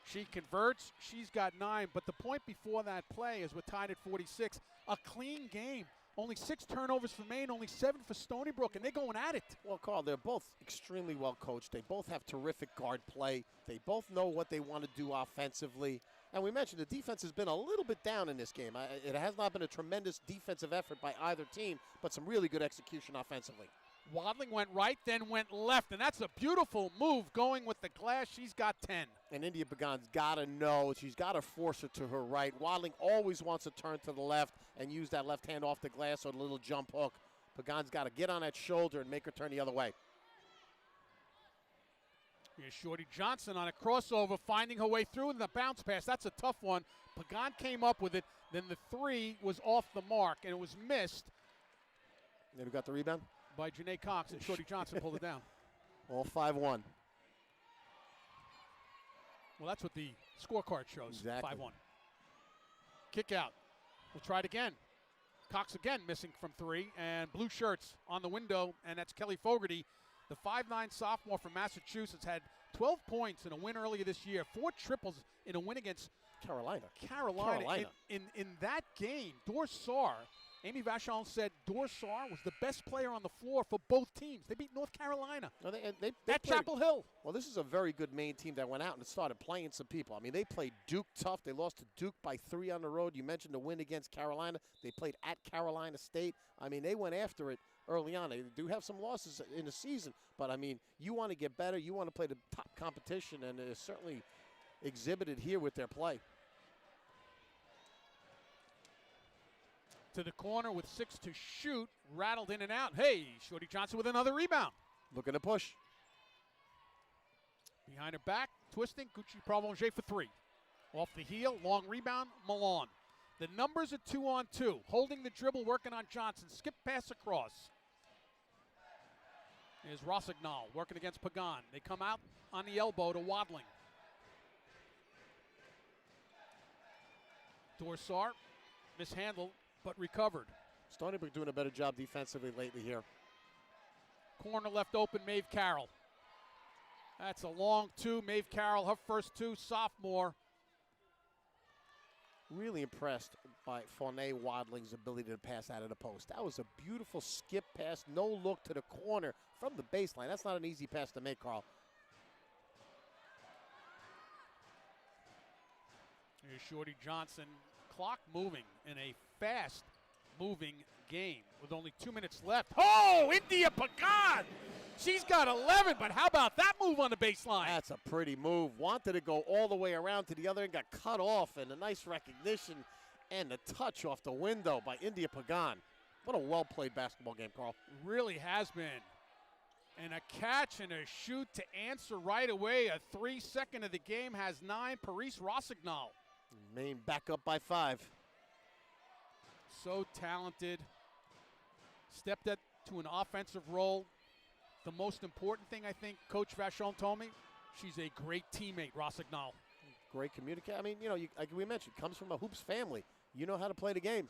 [SPEAKER 1] She converts. She's got 9. But the point before that play is we're tied at 46. A clean game. Only 6 turnovers for Maine, only 7 for Stony Brook, and they're going at it.
[SPEAKER 26] Well, Carl, they're both extremely well coached. They both have terrific guard play. They both know what they want to do offensively. And we mentioned the defense has been a little bit down in this game. It has not been a tremendous defensive effort by either team, but some really good execution offensively.
[SPEAKER 1] Wadling went right, then went left, and that's a beautiful move going with the glass. She's got 10.
[SPEAKER 26] And India Pagan's got to know. She's got to force her to her right. Wadling always wants to turn to the left and use that left hand off the glass or the little jump hook. Pagan's got to get on that shoulder and make her turn the other way.
[SPEAKER 1] Here's Shorty Johnson on a crossover, finding her way through in the bounce pass. That's a tough one. Pagan came up with it. Then the 3 was off the mark, and it was missed.
[SPEAKER 26] And who got the rebound?
[SPEAKER 1] By Janae Cox, and Shorty Johnson pulled it down.
[SPEAKER 26] All 5-1.
[SPEAKER 1] Well, that's what the scorecard shows,
[SPEAKER 26] Exactly.
[SPEAKER 1] 5-1. Kick out. We'll try it again. Cox again missing from 3, and blue shirts on the window, and that's Kelly Fogarty. The 5'9" sophomore from Massachusetts had 12 points in a win earlier this year, 4 triples in a win against Carolina. In that game, Dorsar, Amy Vachon said Dorsar was the best player on the floor for both teams. They beat North Carolina
[SPEAKER 26] They
[SPEAKER 1] at Chapel Hill.
[SPEAKER 26] Well, this is a very good Maine team that went out and started playing some people. I mean, they played Duke tough. They lost to Duke by 3 on the road. You mentioned the win against Carolina. They played at Carolina State. I mean, they went after it early on. They do have some losses in the season, but, I mean, you want to get better. You want to play the top competition, and it's certainly exhibited here with their play.
[SPEAKER 1] To the corner with 6 to shoot, rattled in and out. Hey, Shorty Johnson with another rebound.
[SPEAKER 26] Looking to push.
[SPEAKER 1] Behind her back, twisting, Gucci Provencher for 3. Off the heel, long rebound, Milan. The numbers are 2-on-2. Holding the dribble, working on Johnson. Skip pass across. Here's Rossignol working against Pagan. They come out on the elbow to Wadling. Dorsar mishandled, but recovered.
[SPEAKER 26] Stony Brook doing a better job defensively lately here.
[SPEAKER 1] Corner left open, Maeve Carroll. That's a long 2. Maeve Carroll, her first 2, sophomore.
[SPEAKER 26] Really impressed by Fanny Wadling's ability to pass out of the post. That was a beautiful skip pass, no look to the corner from the baseline. That's not an easy pass to make, Carl.
[SPEAKER 1] Here's Shorty Johnson. Clock moving in a fast-moving game with only 2 minutes left. Oh, India Pagan! She's got 11, but how about that move on the baseline?
[SPEAKER 26] That's a pretty move. Wanted to go all the way around to the other end, got cut off, and a nice recognition and the touch off the window by India Pagan. What a well-played basketball game, Carl.
[SPEAKER 1] Really has been. And a catch and a shoot to answer right away. A 3-second of the game has 9. Paris Rossignol.
[SPEAKER 26] Maine back up by 5.
[SPEAKER 1] So talented. Stepped up to an offensive role. The most important thing, I think, Coach Vachon told me, she's a great teammate, Rossignol.
[SPEAKER 26] Great communicator. I mean, you know, like we mentioned, comes from a hoops family. You know how to play the game.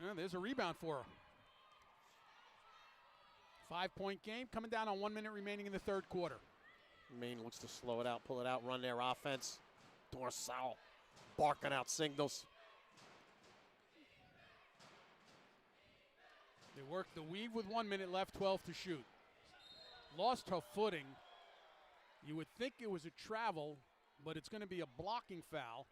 [SPEAKER 1] Yeah, there's a rebound for her. 5-point game, coming down on 1 minute remaining in the third quarter.
[SPEAKER 26] Maine looks to slow it out, pull it out, run their offense. Dorsal barking out signals.
[SPEAKER 1] They work the weave with 1 minute left, 12 to shoot. Lost her footing. You would think it was a travel, but it's going to be a blocking foul.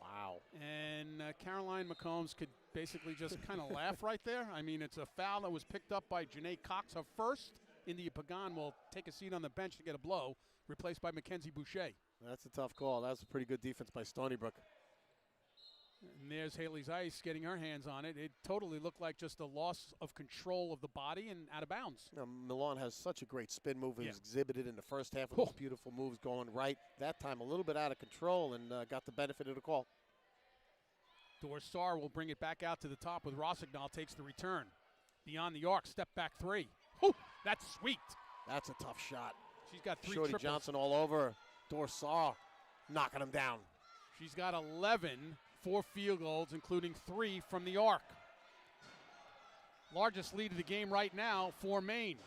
[SPEAKER 26] Wow.
[SPEAKER 1] And Caroline McCombs could basically just kind of laugh right there. I mean, it's a foul that was picked up by Janae Cox. Her first. India Pagan will take a seat on the bench to get a blow, replaced by Mackenzie Boucher.
[SPEAKER 26] That's a tough call. That was a pretty good defense by Stony Brook.
[SPEAKER 1] And there's Haley Zeiss getting her hands on it. It totally looked like just a loss of control of the body and out of bounds.
[SPEAKER 26] Milan has such a great spin move. He
[SPEAKER 1] Yeah.
[SPEAKER 26] was exhibited in the first half of those beautiful moves going right. That time a little bit out of control and got the benefit of the call.
[SPEAKER 1] Dorsar will bring it back out to the top with Rossignol takes the return. Beyond the arc, step back three. Whew, that's sweet.
[SPEAKER 26] That's a tough shot.
[SPEAKER 1] She's got 3
[SPEAKER 26] Shorty
[SPEAKER 1] triples.
[SPEAKER 26] Johnson all over. Dorsar knocking him down.
[SPEAKER 1] She's got 11 4 field goals, including 3 from the arc. Largest lead of the game right now for Maine,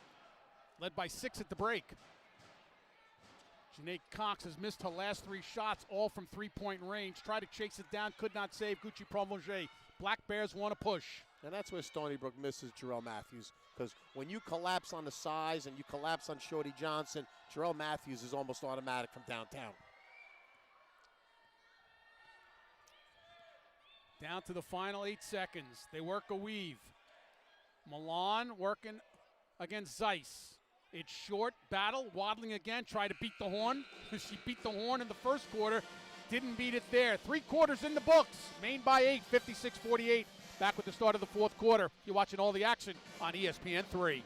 [SPEAKER 1] led by 6 at the break. Janae Cox has missed her last 3 shots, all from three-point range. Tried to chase it down, could not save. Gucci Promonger. Black Bears want to push.
[SPEAKER 26] And that's where Stony Brook misses Jarrell Matthews, because when you collapse on the size and you collapse on Shorty Johnson, Jarrell Matthews is almost automatic from downtown.
[SPEAKER 1] Down to the final 8 seconds. They work a weave. Milan working against Zeiss. It's short battle. Wadling again, try to beat the horn. She beat the horn in the first quarter. Didn't beat it there. 3 quarters in the books. Maine by 8, 56-48. Back with the start of the 4th quarter. You're watching all the action on ESPN3.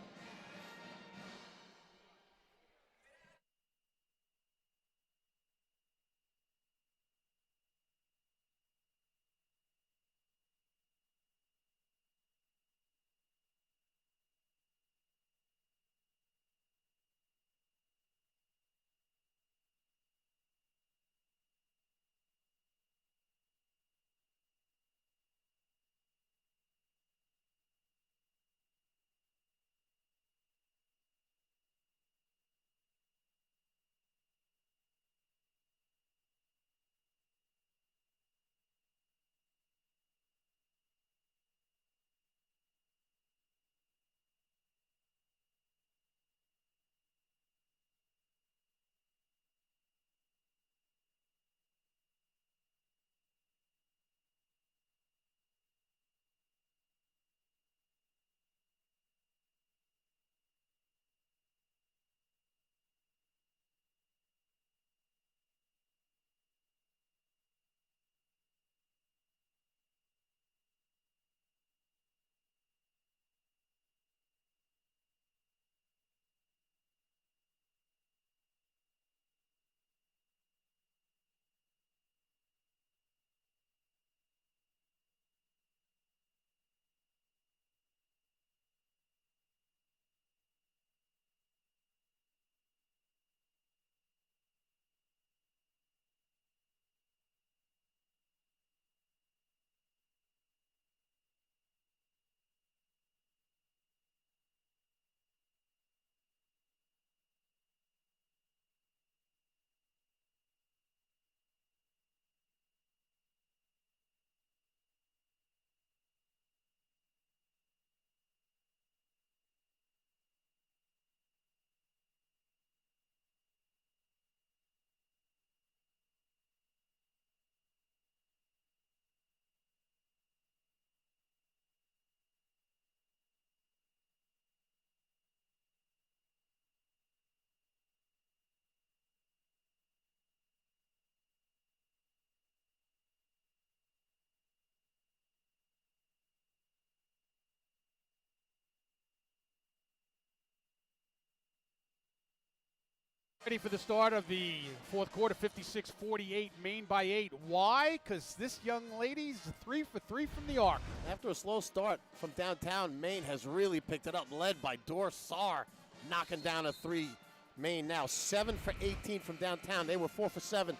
[SPEAKER 1] Ready for the start of the 4th quarter, 56-48, Maine by 8. Why? Because this young lady's 3 for 3 from the arc.
[SPEAKER 26] After a slow start from downtown, Maine has really picked it up, led by Dorsar, knocking down a 3. Maine now 7 for 18 from downtown. They were 4 for 7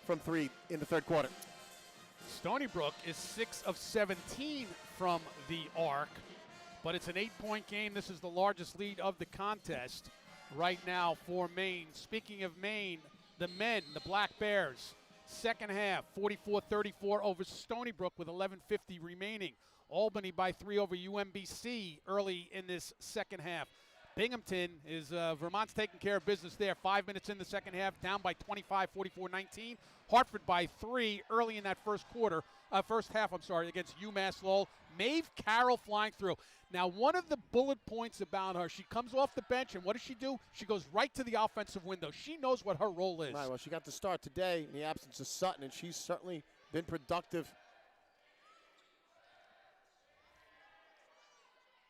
[SPEAKER 26] from 3 in the 3rd quarter.
[SPEAKER 1] Stony Brook is 6 of 17 from the arc, but it's an 8-point game. This is the largest lead of the contest right now for Maine. Speaking of Maine, the men, the Black Bears, Second half, 44-34 over Stony Brook with 11:50 remaining. Albany by 3 over UMBC early in this second half. Binghamton is Vermont's taking care of business there. 5 minutes in the second half, down by 25, 44-19. Hartford by 3 early in that first half, against UMass Lowell. Maeve Carroll flying through. Now, one of the bullet points about her, she comes off the bench, and what does she do? She goes right to the offensive window. She knows what her role is.
[SPEAKER 26] Right, well, she got the start today in the absence of Sutton, and she's certainly been productive.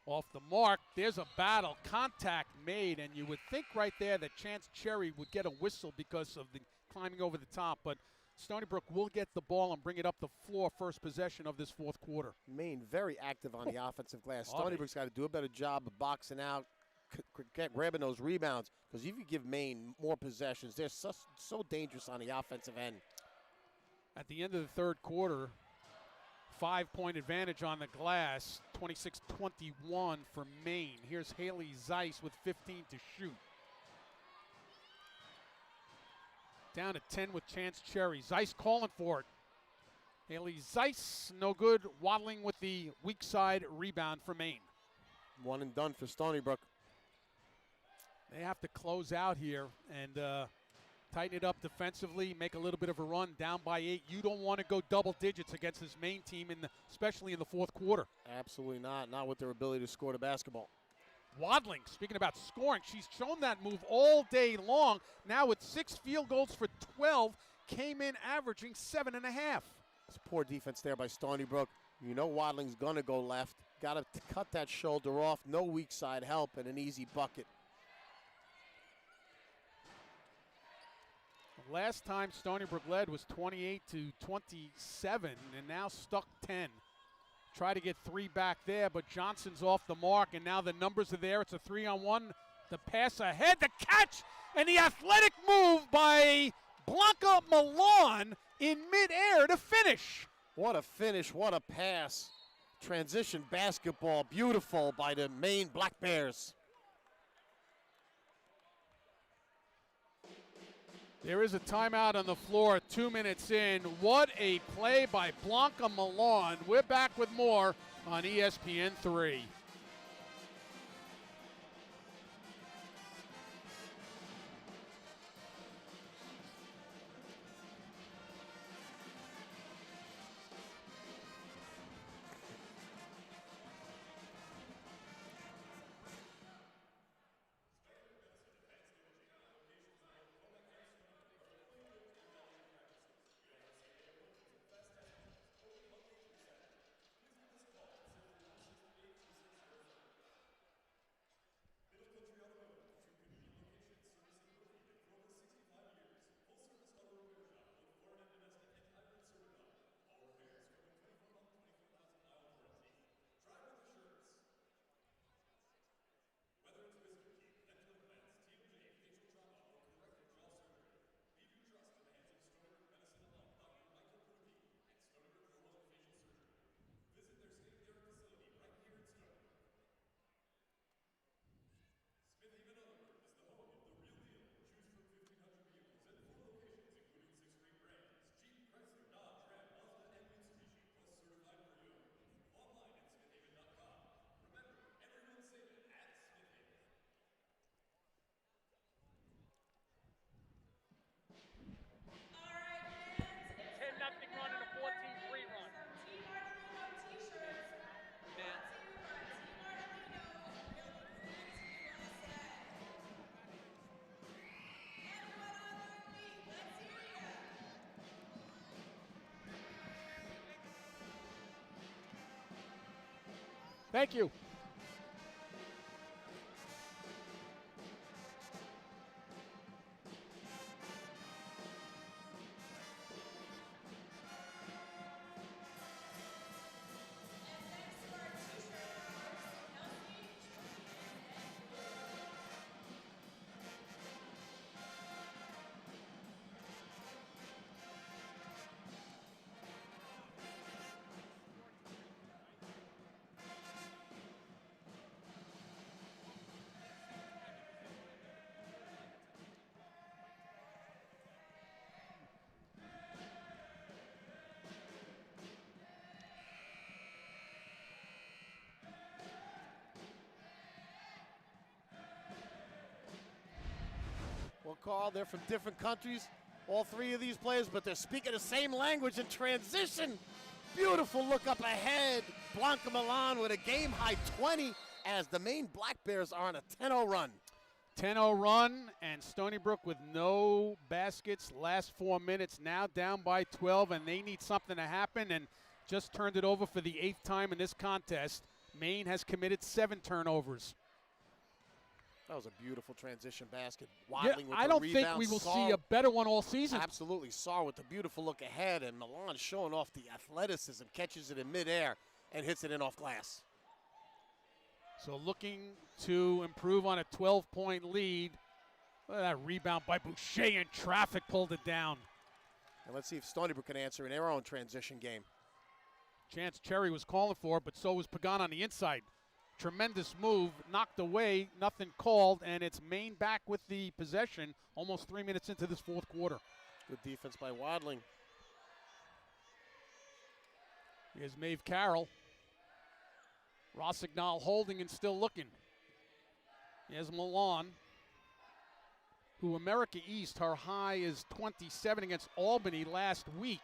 [SPEAKER 1] Off the mark, there's a battle, contact made, and you would think right there that Chance Cherry would get a whistle because of the climbing over the top, but Stony Brook will get the ball and bring it up the floor first possession of this fourth quarter.
[SPEAKER 26] Maine very active on the offensive glass. Stony Brook's got to do a better job of boxing out, grabbing those rebounds, because if you give Maine more possessions, they're so dangerous on the offensive end.
[SPEAKER 1] At the end of the third quarter, 5-point advantage on the glass, 26-21 for Maine. Here's Haley Zeiss with 15 to shoot. Down to 10 with Chance Cherry. Zeiss calling for it. Haley Zeiss, no good. Wadling with the weak side rebound for Maine.
[SPEAKER 26] One and done for Stony Brook.
[SPEAKER 1] They have to close out here and tighten it up defensively, make a little bit of a run, down by 8. You don't want to go double digits against this Maine team, especially in the fourth quarter.
[SPEAKER 26] Absolutely not with their ability to score the basketball.
[SPEAKER 1] Wadling, speaking about scoring, she's shown that move all day long. Now with 6 field goals for 12, came in averaging 7.5.
[SPEAKER 26] It's poor defense there by Stony Brook. You know Wadling's going to go left. Got to cut that shoulder off. No weak side help and an easy bucket.
[SPEAKER 1] Last time Stony Brook led was 28-27, and now stuck 10. Try to get 3 back there, but Johnson's off the mark, and now the numbers are there. It's a 3-on-1. The pass ahead, the catch, and the athletic move by Blanca Milan in midair to finish.
[SPEAKER 26] What a finish, what a pass. Transition basketball, beautiful by the Maine Black Bears.
[SPEAKER 1] There is a timeout on the floor, 2 minutes in. What a play by Blanca Milan. We're back with more on ESPN3. Thank you.
[SPEAKER 26] Carl, they're from different countries, all three of these players, but they're speaking the same language in transition. Beautiful look up ahead. Blanca Milan with a game-high 20 as the Maine Black Bears are on a 10-0 run.
[SPEAKER 1] 10-0 run, and Stony Brook with no baskets last 4 minutes, now down by 12, and they need something to happen, and just turned it over for the 8th time in this contest. Maine has committed 7 turnovers.
[SPEAKER 26] That was a beautiful transition basket.
[SPEAKER 1] Yeah,
[SPEAKER 26] Wadling with
[SPEAKER 1] I
[SPEAKER 26] the
[SPEAKER 1] don't
[SPEAKER 26] rebound.
[SPEAKER 1] think we will
[SPEAKER 26] Saar,
[SPEAKER 1] see a better one all season.
[SPEAKER 26] Absolutely. Saar with the beautiful look ahead, and Milan showing off the athleticism, catches it in midair, and hits it in off glass.
[SPEAKER 1] So looking to improve on a 12-point lead. Look at that rebound by Boucher in traffic, pulled it down.
[SPEAKER 26] And let's see if Stony Brook can answer in their own transition game.
[SPEAKER 1] Chance Cherry was calling for it, but so was Pagan on the inside. Tremendous move, knocked away, nothing called, and it's Maine back with the possession almost 3 minutes into this fourth quarter.
[SPEAKER 26] Good defense by Wadling.
[SPEAKER 1] Here's Maeve Carroll. Rossignol holding and still looking. Here's Milan, who America East, her high is 27 against Albany last week.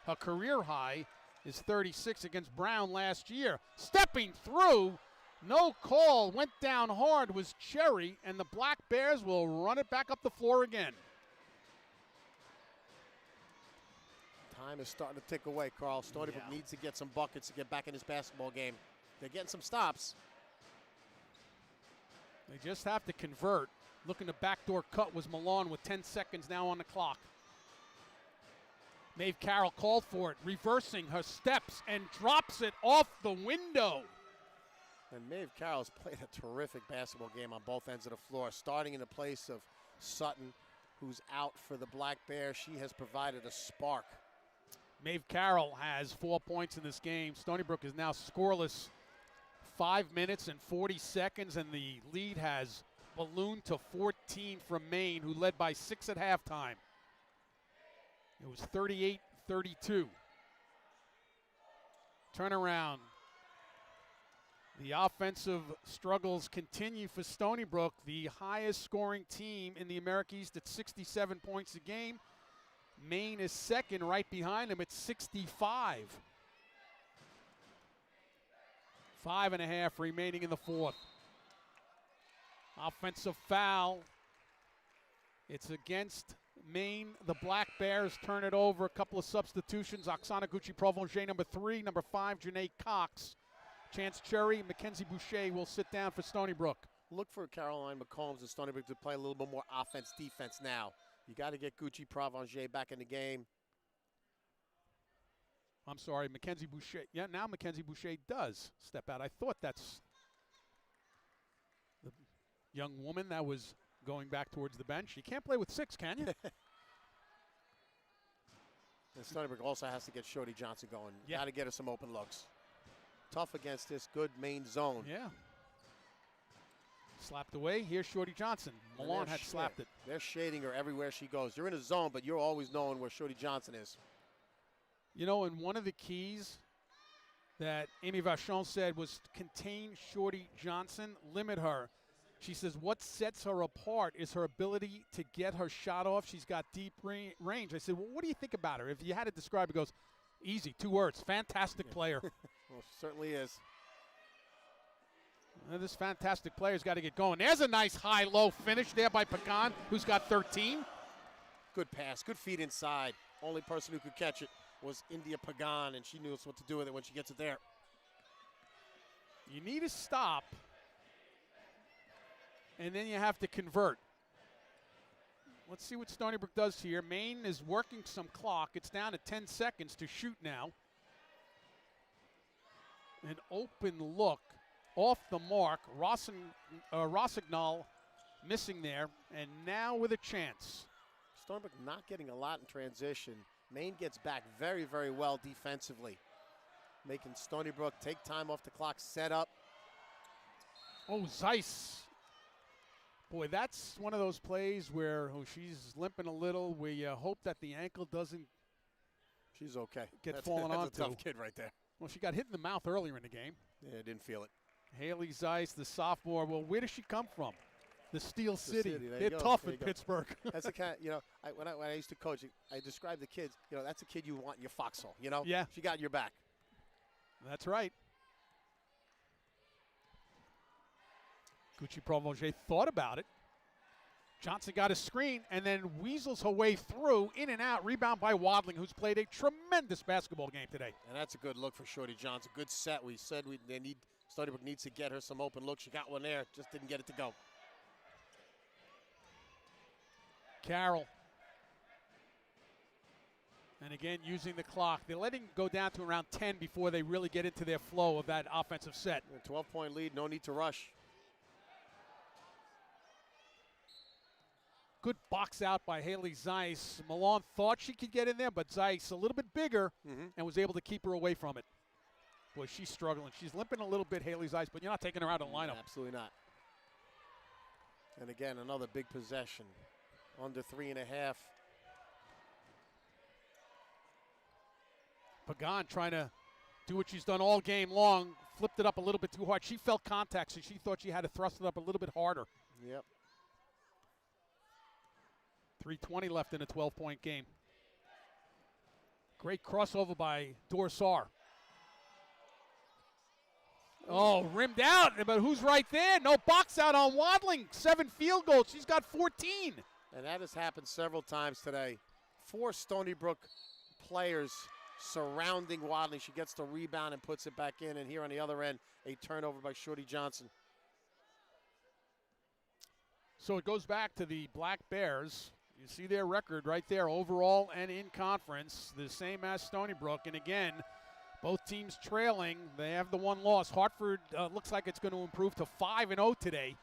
[SPEAKER 1] Her career high is 36 against Brown last year. Stepping through, no call, went down hard, was Cherry, and the Black Bears will run it back up the floor again.
[SPEAKER 26] Time is starting to tick away, Carl. Stony Brook needs to get some buckets to get back in this basketball game. They're getting some stops.
[SPEAKER 1] They just have to convert. Looking to backdoor cut was Milan with 10 seconds now on the clock. Maeve Carroll called for it, reversing her steps and drops it off the window.
[SPEAKER 26] And Maeve Carroll's played a terrific basketball game on both ends of the floor, starting in the place of Sutton, who's out for the Black Bears. She has provided a spark.
[SPEAKER 1] Maeve Carroll has 4 points in this game. Stony Brook is now scoreless 5 minutes and 40 seconds, and the lead has ballooned to 14 from Maine, who led by 6 at halftime. It was 38-32. Turnaround. The offensive struggles continue for Stony Brook, the highest scoring team in the America East at 67 points a game. Maine is second right behind them at 65. 5.5 remaining in the fourth. Offensive foul. It's against Maine. The Black Bears turn it over. A couple of substitutions. Oksana Gucci-Provencher, number 3. Number 5, Janae Cox. Chance Cherry, Mackenzie Boucher will sit down for Stony Brook.
[SPEAKER 26] Look for Caroline McCombs and Stony Brook to play a little bit more offense-defense now. You got to get Gucci-Provencher back in the game.
[SPEAKER 1] I'm sorry, Mackenzie Boucher. Yeah, now Mackenzie Boucher does step out. I thought that's the young woman that was going back towards the bench. You can't play with 6, can you?
[SPEAKER 26] And Stony Brook also has to get Shorty Johnson going.
[SPEAKER 1] Yeah.
[SPEAKER 26] Got to get her some open looks. Tough against this good Maine zone.
[SPEAKER 1] Yeah. Slapped away. Here's Shorty Johnson. Milan had slapped it.
[SPEAKER 26] They're shading her everywhere she goes. You're in a zone, but you're always knowing where Shorty Johnson is.
[SPEAKER 1] You know, and one of the keys that Amy Vachon said was contain Shorty Johnson, limit her. She says what sets her apart is her ability to get her shot off. She's got deep range. I said, well, what do you think about her? If you had to describe it, goes, easy, 2 words, fantastic player.
[SPEAKER 26] Well, she certainly is.
[SPEAKER 1] This fantastic player's got to get going. There's a nice high-low finish there by Pagan, who's got 13.
[SPEAKER 26] Good pass, good feed inside. Only person who could catch it was India Pagan, and she knew what to do with it when she gets it there.
[SPEAKER 1] You need to stop, and then you have to convert. Let's see what Stony Brook does here. Maine is working some clock. It's down to 10 seconds to shoot now. An open look off the mark. Rossignol missing there, and now with a chance.
[SPEAKER 26] Stony Brook not getting a lot in transition. Maine gets back very, very well defensively, making Stony Brook take time off the clock, set up.
[SPEAKER 1] Oh, Zeiss. Boy, that's one of those plays where she's limping a little, where you hope that the ankle doesn't
[SPEAKER 26] She's okay.
[SPEAKER 1] Get fallen onto.
[SPEAKER 26] That's a tough kid right there.
[SPEAKER 1] Well, she got hit in the mouth earlier in the game.
[SPEAKER 26] Yeah, didn't feel it.
[SPEAKER 1] Haley Zeiss, the sophomore. Well, where does she come from? The Steel City.
[SPEAKER 26] There you
[SPEAKER 1] They're
[SPEAKER 26] go.
[SPEAKER 1] tough
[SPEAKER 26] There
[SPEAKER 1] in
[SPEAKER 26] you go.
[SPEAKER 1] Pittsburgh.
[SPEAKER 26] That's the kind. When I used to coach, I described the kids. That's a kid you want in your foxhole.
[SPEAKER 1] Yeah.
[SPEAKER 26] She got your back.
[SPEAKER 1] That's right. Gucci Provencher thought about it. Johnson got a screen and then weasels her way through, in and out. Rebound by Wadling, who's played a tremendous basketball game today.
[SPEAKER 26] And that's a good look for Shorty Johnson. Good set. We said Stony Brook needs to get her some open looks. She got one there, just didn't get it to go.
[SPEAKER 1] Carroll. And again, using the clock. They're letting it go down to around 10 before they really get into their flow of that offensive set.
[SPEAKER 26] A 12-point lead, no need to rush.
[SPEAKER 1] Good box out by Haley Zeiss. Milan thought she could get in there, but Zeiss a little bit bigger and was able to keep her away from it. Boy, she's struggling. She's limping a little bit, Haley Zeiss, but you're not taking her out of the lineup.
[SPEAKER 26] Absolutely not. And again, another big possession. Under 3.5.
[SPEAKER 1] Pagan trying to do what she's done all game long. Flipped it up a little bit too hard. She felt contact, so she thought she had to thrust it up a little bit harder.
[SPEAKER 26] Yep.
[SPEAKER 1] 3:20 left in a 12-point game. Great crossover by Dorsar. Oh, rimmed out, but who's right there? No box out on Wadling. 7 field goals. She's got 14.
[SPEAKER 26] And that has happened several times today. 4 Stony Brook players surrounding Wadling. She gets the rebound and puts it back in. And here on the other end, a turnover by Shorty Johnson.
[SPEAKER 1] So it goes back to the Black Bears. You see their record right there, overall and in conference, the same as Stony Brook. And again, both teams trailing. They have the one loss. Hartford looks like it's going to improve to 5-0 today.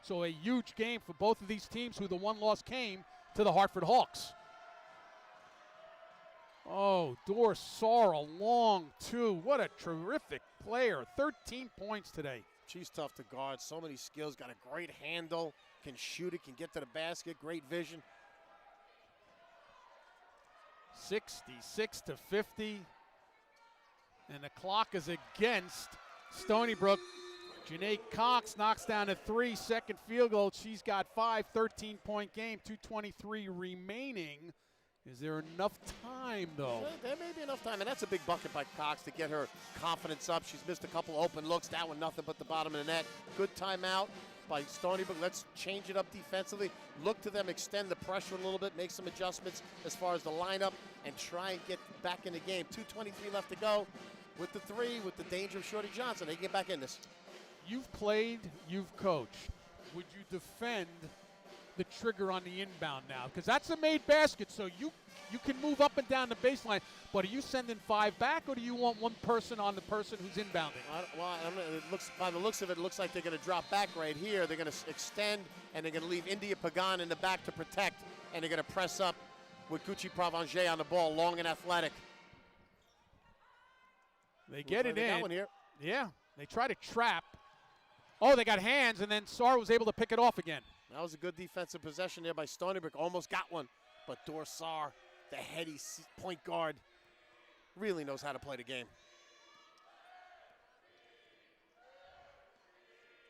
[SPEAKER 1] So a huge game for both of these teams, who the one loss came to the Hartford Hawks. Oh, Dorsar, a long 2. What a terrific player. 13 points today.
[SPEAKER 26] She's tough to guard. So many skills. Got a great handle. Can shoot it. Can get to the basket. Great vision.
[SPEAKER 1] 66-50. And the clock is against Stony Brook. Janae Cox knocks down a 3, second field goal. She's got 5, 13-point game, 2:23 remaining. Is there enough time, though?
[SPEAKER 26] There may be enough time, and that's a big bucket by Cox to get her confidence up. She's missed a couple open looks. That one, nothing but the bottom of the net. Good timeout by Stony Brook. Let's change it up defensively. Look to them, extend the pressure a little bit, make some adjustments as far as the lineup, and try and get back in the game. 2:23 left to go. With the 3, with the danger of Shorty Johnson, they get back in this.
[SPEAKER 1] You've played, you've coached. Would you defend the trigger on the inbound now? Because that's a made basket, so you can move up and down the baseline. But are you sending 5 back, or do you want one person on the person who's inbounding?
[SPEAKER 26] Well, by the looks of it, it looks like they're going to drop back right here. They're going to extend, and they're going to leave India Pagan in the back to protect, and they're going to press up with Gucci Provencher on the ball, long and athletic.
[SPEAKER 1] They get it in.
[SPEAKER 26] Got one here.
[SPEAKER 1] Yeah, they try to trap. Oh, they got hands, and then Sar was able to pick it off again.
[SPEAKER 26] That was a good defensive possession there by Stony Brook. Almost got one, but Dorsar, the heady point guard, really knows how to play the game.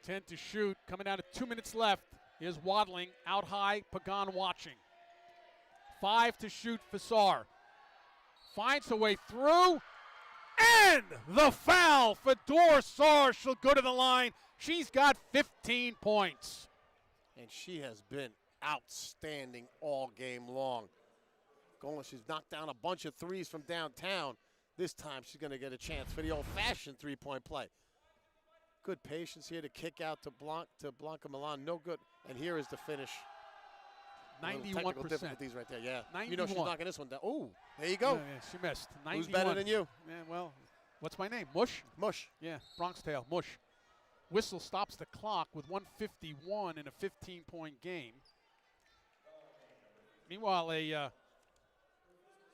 [SPEAKER 1] 10 to shoot, coming down to 2 minutes left. Here's Wadling, out high, Pagan watching. 5 to shoot for Sar. Finds her way through. And the foul for Dorsar. She'll go to the line. She's got 15 points.
[SPEAKER 26] And she has been outstanding all game long. She's knocked down a bunch of 3s from downtown. This time she's going to get a chance for the old-fashioned 3-point play. Good patience here to kick out to Blanca Milan. No good. And here is the finish.
[SPEAKER 1] 91%.
[SPEAKER 26] Technical difficulties right there, yeah.
[SPEAKER 1] 91.
[SPEAKER 26] You know she's knocking this one down. Ooh, there you go.
[SPEAKER 1] Yeah, she missed. 91.
[SPEAKER 26] Who's better than you?
[SPEAKER 1] Yeah, well, what's my name? Mush?
[SPEAKER 26] Mush.
[SPEAKER 1] Yeah, Bronx Tail, Mush. Whistle stops the clock with 1:51 in a 15-point game. Meanwhile,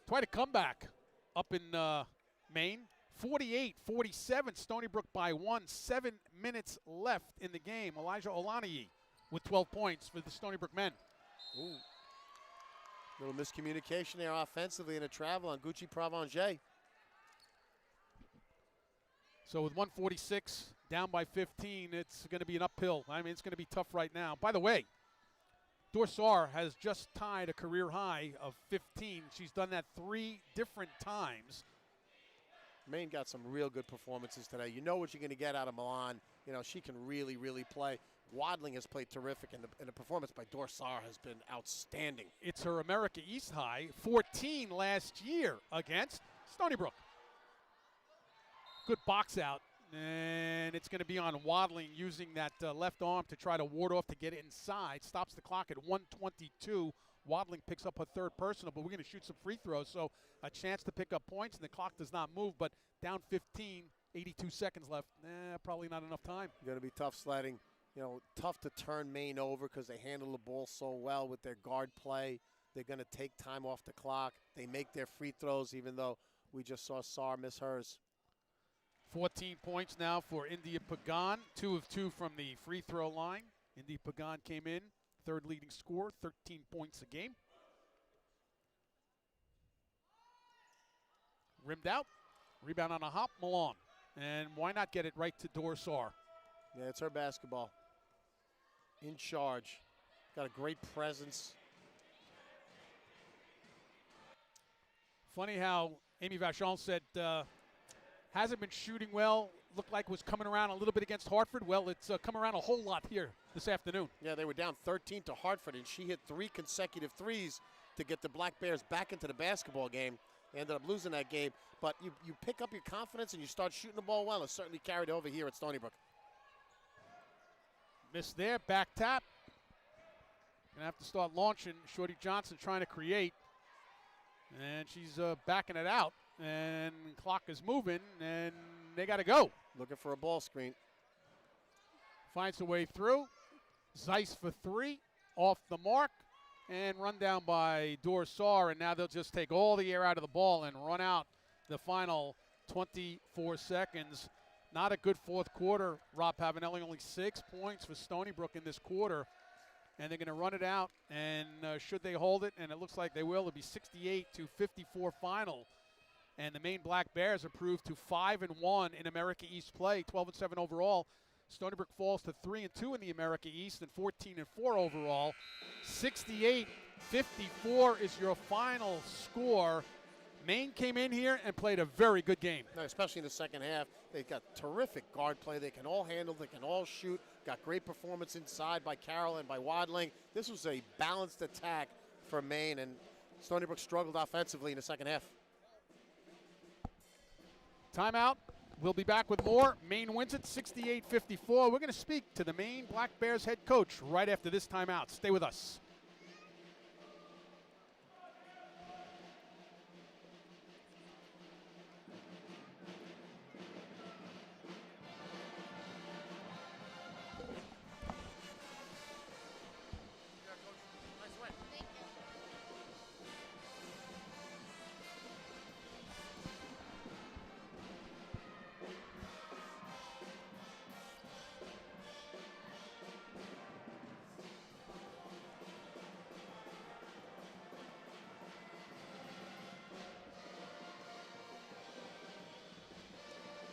[SPEAKER 1] quite a comeback up in Maine. 48-47, Stony Brook by 1. 7 minutes left in the game. Elijah Olaniyi with 12 points for the Stony Brook men.
[SPEAKER 26] Ooh. Little miscommunication there offensively and a travel on Gucci Provencher.
[SPEAKER 1] So with 1:46 down by 15. It's going to be an uphill. I mean, it's going to be tough right now. By the way, Dorsar has just tied a career high of 15. She's done that 3 different times.
[SPEAKER 26] Maine got some real good performances today. You know what you're going to get out of Milan. You know, she can really, really play. Wadling has played terrific, and the performance by Dorsar has been outstanding.
[SPEAKER 1] It's her America East high, 14 last year against Stony Brook. Good box out, and it's going to be on Wadling using that left arm to try to ward off to get it inside. Stops the clock at 1:22. Wadling picks up her 3rd personal, but we're going to shoot some free throws, so a chance to pick up points, and the clock does not move, but down 15, 82 seconds left. Probably not enough time.
[SPEAKER 26] Going to be tough sledding. You know, tough to turn Maine over because they handle the ball so well with their guard play. They're going to take time off the clock. They make their free throws, even though we just saw Sar miss hers.
[SPEAKER 1] 14 points now for India Pagan, 2 of 2 from the free throw line. India Pagan came in, 3rd leading scorer, 13 points a game. Rimmed out, rebound on a hop, Milan. And why not get it right to Dorsar?
[SPEAKER 26] Yeah, it's her basketball. In charge. Got a great presence.
[SPEAKER 1] Funny how Amy Vachon said hasn't been shooting well. Looked like was coming around a little bit against Hartford. Well, it's come around a whole lot here this afternoon.
[SPEAKER 26] Yeah, they were down 13 to Hartford, and she hit 3 consecutive threes to get the Black Bears back into the basketball game. They ended up losing that game. But you pick up your confidence and you start shooting the ball well. It's certainly carried over here at Stony Brook.
[SPEAKER 1] Missed there, back tap. Gonna have to start launching. Shorty Johnson trying to create. And she's backing it out. And clock is moving, and they got to go.
[SPEAKER 26] Looking for a ball screen.
[SPEAKER 1] Finds a way through. Zeiss for 3, off the mark, and run down by Dorsar. And now they'll just take all the air out of the ball and run out the final 24 seconds. Not a good 4th quarter. Rob Pavanelli, only 6 points for Stony Brook in this quarter. And they're going to run it out, and should they hold it, and it looks like they will, it'll be 68-54 final. And the Maine Black Bears are proved to 5-1 in America East play, 12-7 overall. Stony Brook falls to 3-2 in the America East and 14-4 overall. 68-54 is your final score. Maine came in here and played a very good game.
[SPEAKER 26] Especially in the second half. They got terrific guard play. They can all handle. They can all shoot. Got great performance inside by Carroll and by Wadling. This was a balanced attack for Maine, and Stony Brook struggled offensively in the second half.
[SPEAKER 1] Timeout. We'll be back with more. Maine wins it 68-54. We're going to speak to the Maine Black Bears head coach right after this timeout. Stay with us.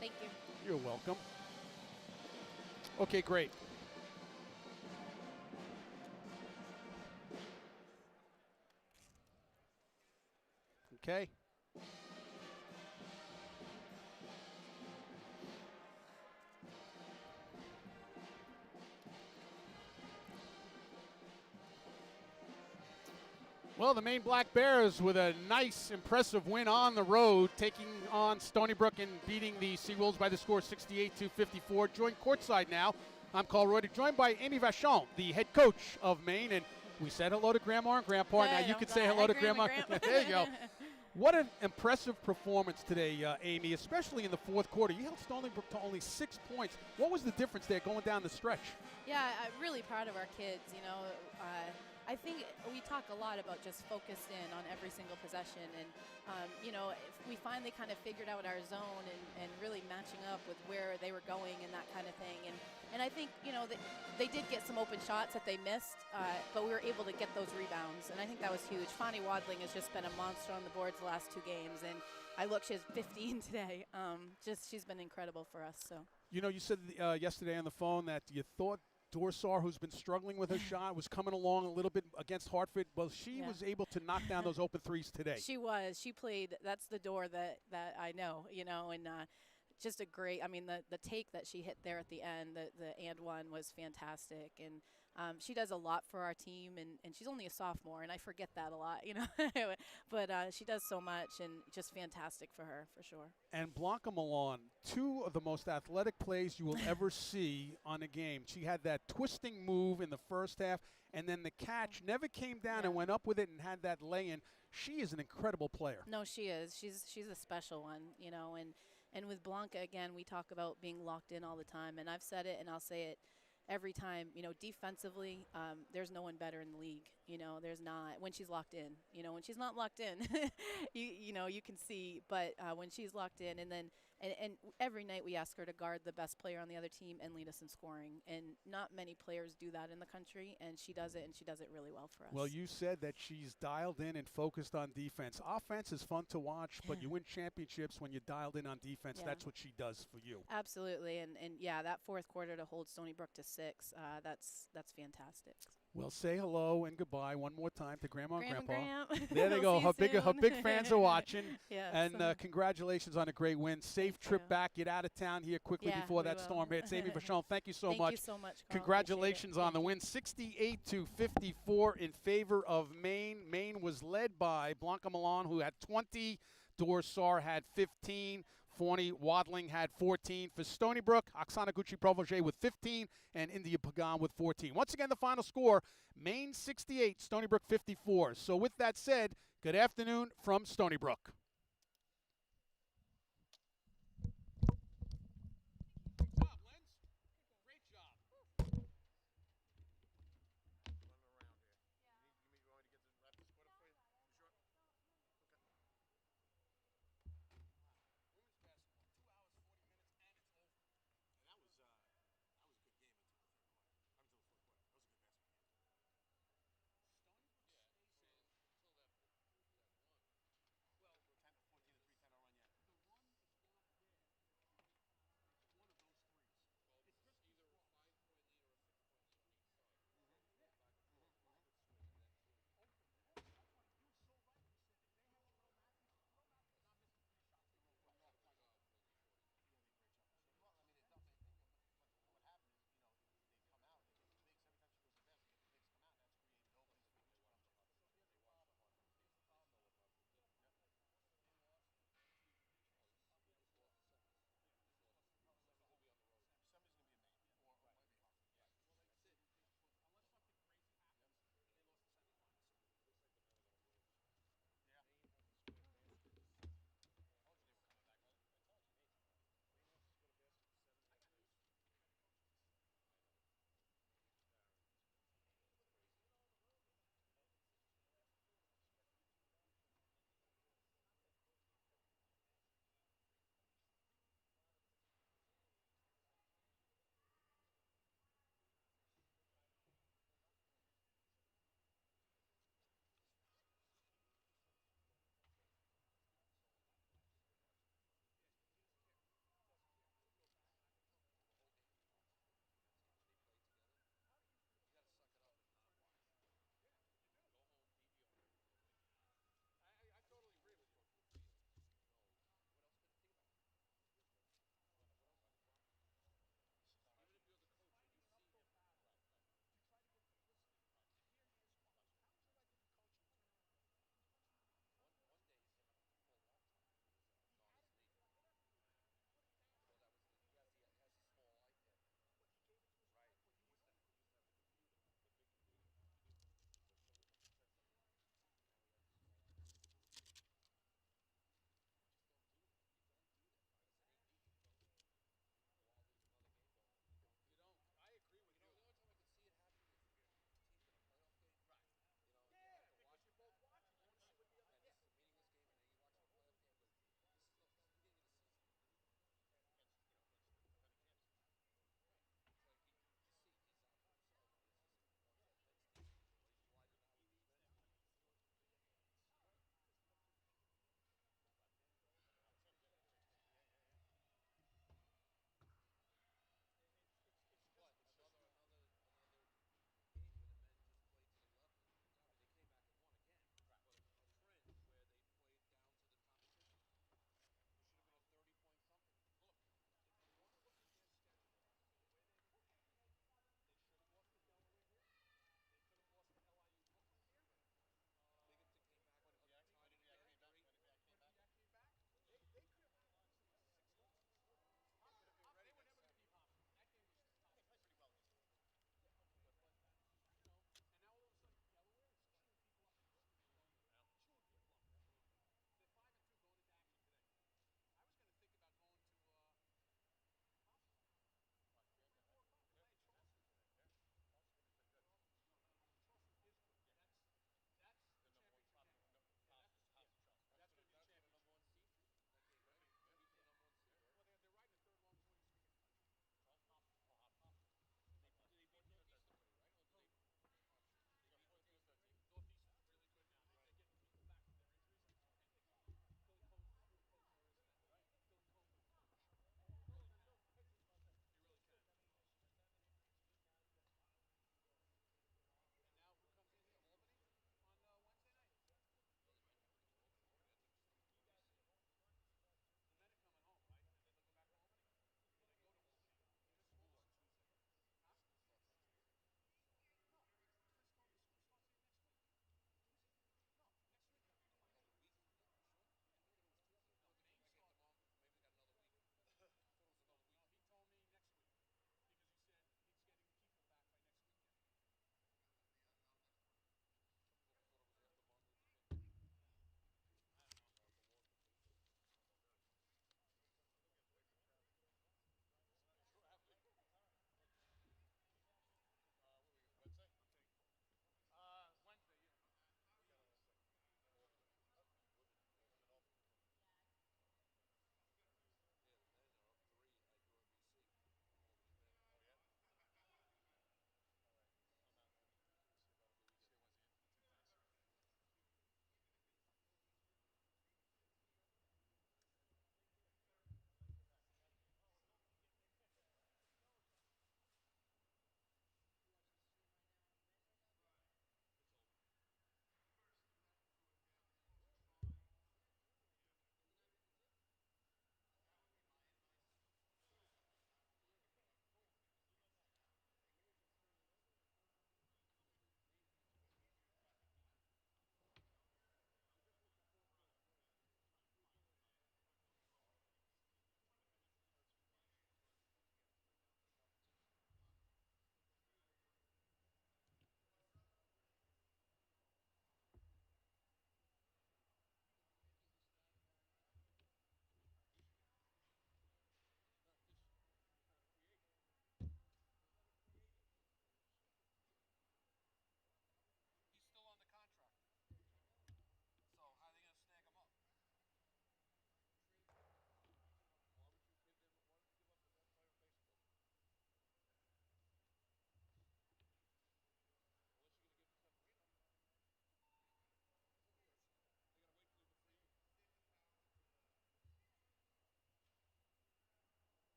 [SPEAKER 15] Thank you.
[SPEAKER 1] You're welcome. Okay, great. Okay. Well, the Maine Black Bears with a nice, impressive win on the road, taking on Stony Brook and beating the Seawolves by the score 68-54. Joined courtside now, I'm Carl Reuter, joined by Amy Vachon, the head coach of Maine, and we said hello to Grandma and Grandpa. Now you can say hello to Grandma. There you go. What an impressive performance today, Amy, especially in the 4th quarter. You held Stony Brook to only 6 points. What was the difference there going down the stretch?
[SPEAKER 15] Yeah, I'm really proud of our kids. You know, I think we talk a lot about just focused in on every single possession, and you know, if we finally kind of figured out our zone and really matching up with where they were going and that kind of thing. And I think, you know, they did get some open shots that they missed, but we were able to get those rebounds, and I think that was huge. Fanny Wadling has just been a monster on the boards the last 2 games, and I look, she has 15 today. She's been incredible for us. So
[SPEAKER 1] You know, you said yesterday on the phone that you thought Dorsar, who's been struggling with her shot, was coming along a little bit against Hartford. Well, she was able to knock down those open threes today.
[SPEAKER 15] She was. She played. That's the door that I know, you know, and just a great, I mean, the take that she hit there at the end, the and one was fantastic. And she does a lot for our team, and she's only a sophomore, and I forget that a lot, you know. But she does so much, and just fantastic for her, for sure.
[SPEAKER 1] And Blanca Milan, two of the most athletic plays you will ever see on a game. She had that twisting move in the first half, and then the catch never came down and went up with it and had that lay-in. She is an incredible player.
[SPEAKER 15] No, she is. She's a special one, you know. And with Blanca, again, we talk about being locked in all the time, and I've said it, and I'll say it every time, you know, defensively, there's no one better in the league. You know, there's not, when she's locked in. You know, when she's not locked in, you know, you can see. But when she's locked in, and then and every night we ask her to guard the best player on the other team and lead us in scoring. And not many players do that in the country, and she does it, and she does it really well for us.
[SPEAKER 1] Well, you said that she's dialed in and focused on defense. Offense is fun to watch, but you win championships when you're dialed in on defense.
[SPEAKER 15] Yeah.
[SPEAKER 1] That's what she does for you.
[SPEAKER 15] Absolutely, and yeah, that fourth quarter to hold Stony Brook to 6, that's fantastic.
[SPEAKER 1] Well, say hello and goodbye one more time to Grandma and Grandpa.
[SPEAKER 15] There
[SPEAKER 1] they
[SPEAKER 15] we'll
[SPEAKER 1] go. Her big fans are watching.
[SPEAKER 15] Yes.
[SPEAKER 1] And congratulations on a great win. Safe trip back. Get out of town here quickly before that storm hits. Amy Vachon, thank you so much.
[SPEAKER 15] Thank you so much, Carl.
[SPEAKER 1] Congratulations on the win. 68-54 in favor of Maine. Maine was led by Blanca Milan, who had 20. Dorsar had 15. Fanny Wadling had 14. For Stony Brook, Oksana Gucci-Provoje with 15, and India Pagan with 14. Once again, the final score, Maine 68, Stony Brook 54. So with that said, good afternoon from Stony Brook.